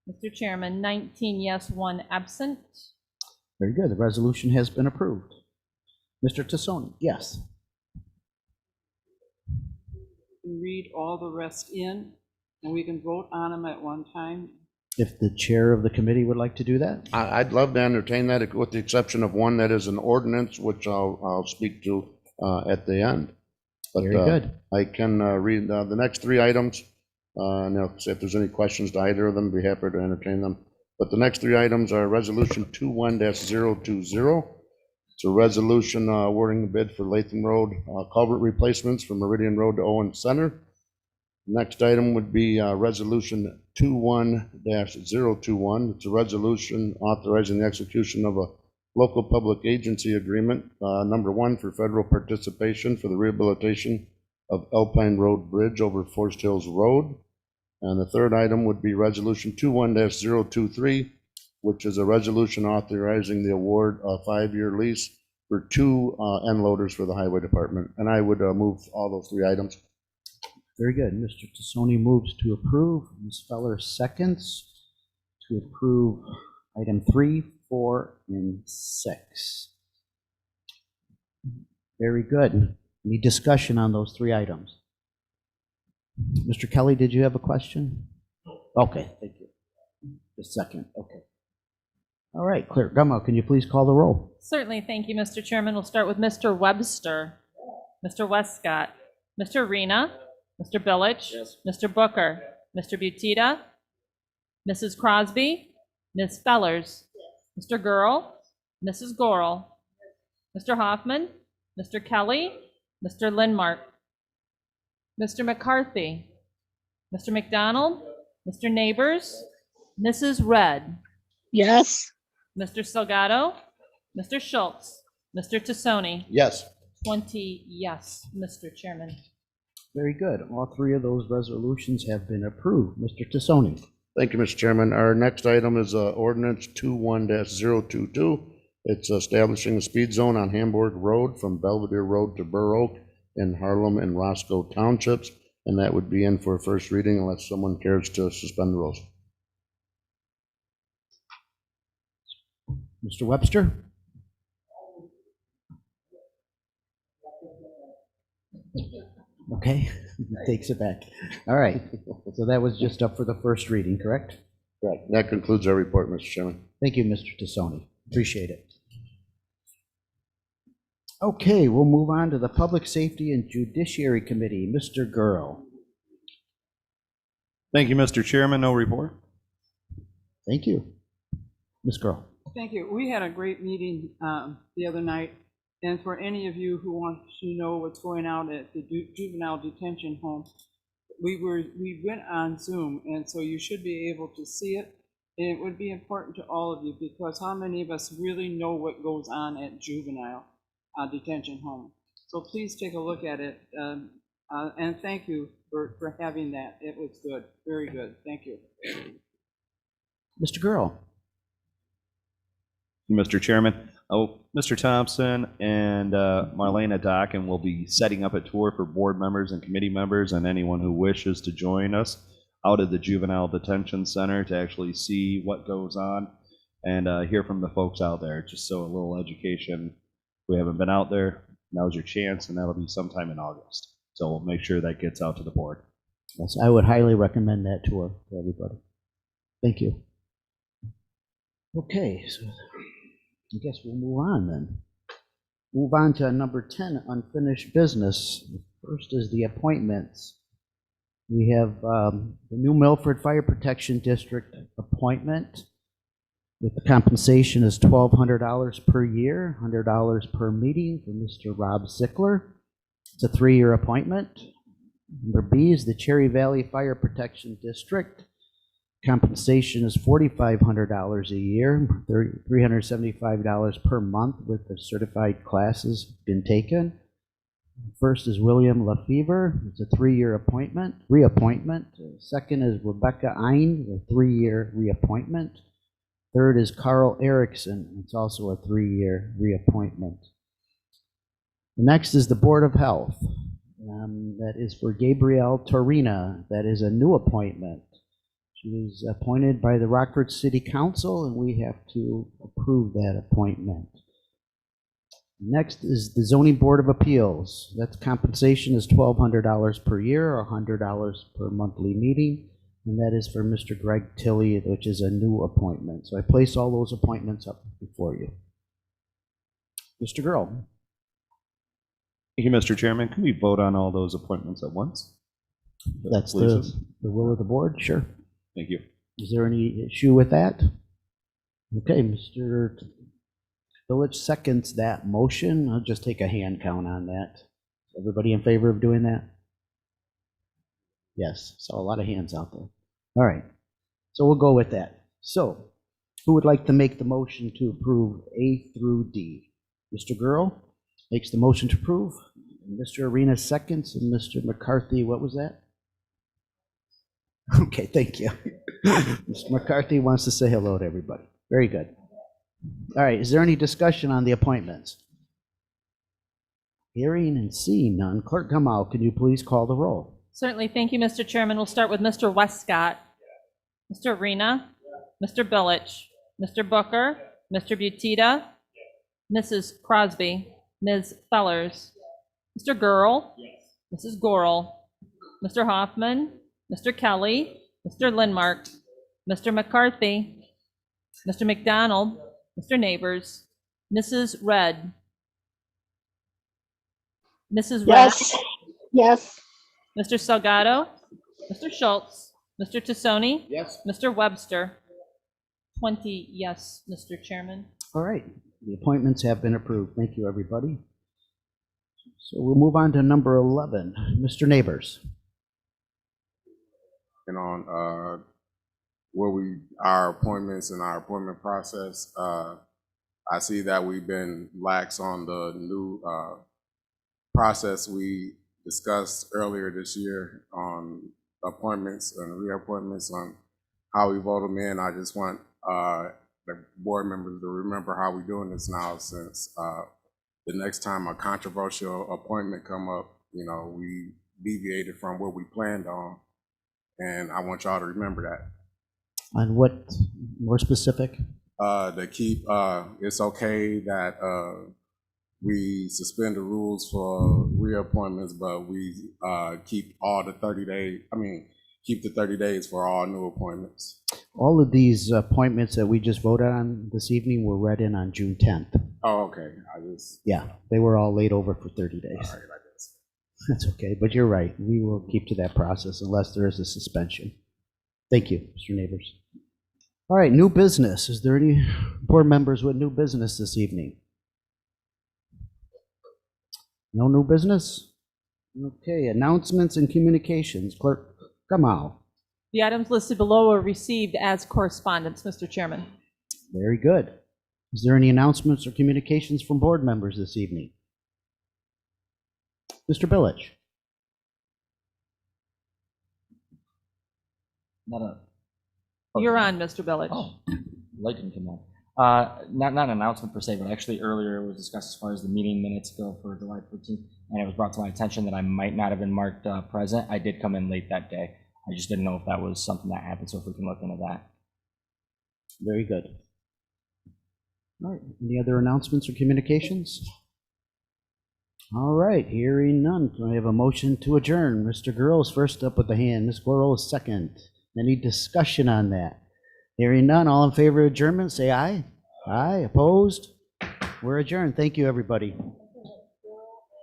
Speaker 4: Mr. Chairman, 19 yes, 1 absent.
Speaker 1: Very good. The resolution has been approved. Mr. Tassoni, yes.
Speaker 12: And read all the rest in, and we can vote on them at one time.
Speaker 1: If the chair of the committee would like to do that.
Speaker 21: I'd love to entertain that, with the exception of one that is an ordinance, which I'll speak to at the end. But,
Speaker 1: Very good.
Speaker 21: I can read the next 3 items. And if there's any questions to either of them, be happy to entertain them. But the next 3 items are Resolution 21-020. It's a resolution awarding the bid for Latham Road culvert replacements from Meridian Road to Owen Center. Next item would be Resolution 21-021. It's a resolution authorizing the execution of a local public agency agreement, number 1, for federal participation for the rehabilitation of Alpine Road Bridge over Forest Hills Road. And the third item would be Resolution 21-023, which is a resolution authorizing the award of a 5-year lease for 2 end loaders for the Highway Department. And I would move all those 3 items.
Speaker 1: Very good. Mr. Tassoni moves to approve. Ms. Feller seconds to approve item 3, 4, and 6. Very good. Any discussion on those 3 items? Mr. Kelly, did you have a question? Okay, thank you. Just a second. Okay. All right, Clerk Gamow, can you please call the roll?
Speaker 4: Certainly. Thank you, Mr. Chairman. We'll start with Mr. Webster, Mr. Westcott, Mr. Arena, Mr. Billich,
Speaker 21: Yes.
Speaker 4: Mr. Booker, Mr. Butita, Mrs. Crosby, Ms. Fellers, Mr. Gurl, Mrs. Gorel, Mr. Hoffman, Mr. Kelly, Mr. Lindmark, Mr. McCarthy, Mr. McDonald, Mr. Neighbors, Mrs. Red,
Speaker 19: yes,
Speaker 4: Mr. Salgado, Mr. Schultz, Mr. Tassoni.
Speaker 21: Yes.
Speaker 4: 20 yes, Mr. Chairman.
Speaker 1: Very good. All 3 of those resolutions have been approved. Mr. Tassoni.
Speaker 21: Thank you, Mr. Chairman. Our next item is Ordinance 21-022. It's establishing a speed zone on Hamburg Road from Belvedere Road to Burr Oak in Harlem and Roscoe Townships, and that would be in for first reading unless someone cares to suspend the rules.
Speaker 1: Mr. Webster. Okay, takes it back. All right, so that was just up for the first reading, correct?
Speaker 21: Right. That concludes our report, Mr. Chairman.
Speaker 1: Thank you, Mr. Tassoni. Appreciate it. Okay, we'll move on to the Public Safety and Judiciary Committee. Mr. Gurl.
Speaker 5: Thank you, Mr. Chairman. No report.
Speaker 1: Thank you. Ms. Gurl.
Speaker 12: Thank you. We had a great meeting the other night, and for any of you who want to know what's going on at the juvenile detention home, we went on Zoom, and so you should be able to see it. And it would be important to all of you, because how many of us really know what goes on at juvenile detention home? So please take a look at it, and thank you for having that. It was good, very good. Thank you.
Speaker 1: Mr. Gurl.
Speaker 5: Mr. Chairman, Mr. Thompson and Marlena Dockin will be setting up a tour for board members and committee members and anyone who wishes to join us out at the Juvenile Detention Center to actually see what goes on and hear from the folks out there. Just so a little education. If we haven't been out there, now's your chance, and that'll be sometime in August. So we'll make sure that gets out to the board.
Speaker 1: Yes, I would highly recommend that tour to everybody. Thank you. Okay, so I guess we'll move on then. Move on to number 10, unfinished business. First is the appointments. We have the new Milford Fire Protection District appointment with the compensation is $1,200 per year, $100 per meeting for Mr. Rob Zickler. It's a 3-year appointment. Number B is the Cherry Valley Fire Protection District. Compensation is $4,500 a year, $375 per month with the certified classes been taken. First is William LaFever. It's a 3-year reappointment. Second is Rebecca Ein, a 3-year reappointment. Third is Carl Erickson. It's also a 3-year reappointment. The next is the Board of Health. That is for Gabrielle Torina. That is a new appointment. She was appointed by the Rockford City Council, and we have to approve that appointment. Next is the Zoning Board of Appeals. That's compensation is $1,200 per year, or $100 per monthly meeting, and that is for Mr. Greg Tilley, which is a new appointment. So I place all those appointments up before you. Mr. Gurl.
Speaker 5: Thank you, Mr. Chairman. Can we vote on all those appointments at once?
Speaker 1: That's
Speaker 5: Please.
Speaker 1: the will of the board? Sure.
Speaker 5: Thank you.
Speaker 1: Is there any issue with that? Okay, Mr. Village seconds that motion. I'll just take a hand count on that. Everybody in favor of doing that? Yes, saw a lot of hands out there. All right, so we'll go with that. So, who would like to make the motion to approve A through D? Mr. Gurl makes the motion to approve. Mr. Arena seconds, and Mr. McCarthy, what was that? Okay, thank you. Mr. McCarthy wants to say hello to everybody. Very good. All right, is there any discussion on the appointments? Hearing and seeing none. Clerk Gamal, can you please call the roll?
Speaker 4: Certainly. Thank you, Mr. Chairman. We'll start with Mr. Westcott. Mr. Arena. Mr. Billich. Mr. Booker. Mr. Butita. Mrs. Crosby. Ms. Fellers. Mr. Gurl. Mrs. Gorel. Mr. Hoffman. Mr. Kelly. Mr. Lindmark. Mr. McCarthy. Mr. McDonald. Mr. Neighbors. Mrs. Red. Mrs. Red.
Speaker 19: Yes. Yes.
Speaker 4: Mr. Salgado. Mr. Schultz. Mr. Tassoni.
Speaker 21: Yes.
Speaker 4: Mr. Webster. 20 yes, Mr. Chairman.
Speaker 1: All right, the appointments have been approved. Thank you, everybody. So we'll move on to number 11. Mr. Neighbors.
Speaker 10: And on our appointments and our appointment process, I see that we've been lax on the new process we discussed earlier this year on appointments and reappointments on how we vote them in. I just want the board members to remember how we're doing this now, since the next time a controversial appointment come up, we deviated from what we planned on, and I want y'all to remember that.
Speaker 1: On what, more specific?
Speaker 10: To keep, it's okay that we suspend the rules for reappointments, but we keep all the 30-day, keep the 30 days for all new appointments.
Speaker 1: All of these appointments that we just voted on this evening were read in on June 10th.
Speaker 10: Oh, okay.
Speaker 1: Yeah, they were all laid over for 30 days.
Speaker 10: All right, I guess.
Speaker 1: That's okay, but you're right. We will keep to that process unless there is a suspension. Thank you, Mr. Neighbors. All right, new business. Is there any board members with new business this evening? No new business? Okay, announcements and communications. Clerk Kamau.
Speaker 4: The items listed below are received as correspondence, Mr. Chairman.
Speaker 1: Very good. Is there any announcements or communications from board members this evening? Mr. Billich.
Speaker 18: Not a.
Speaker 4: You're on, Mr. Billich.
Speaker 18: Oh, light didn't come on. Not an announcement per se, but actually earlier it was discussed as far as the meeting minutes go for July 14th, and it was brought to my attention that I might not have been marked present. I did come in late that day. I just didn't know if that was something that happened, so if we can look into that.
Speaker 1: Very good. All right, any other announcements or communications? All right, hearing none, can I have a motion to adjourn? Mr. Gurl is first up with the hand. Ms. Gurl is second. Any discussion on that? Hearing none, all in favor of adjournment, say aye. Aye, opposed? We're adjourned. Thank you, everybody.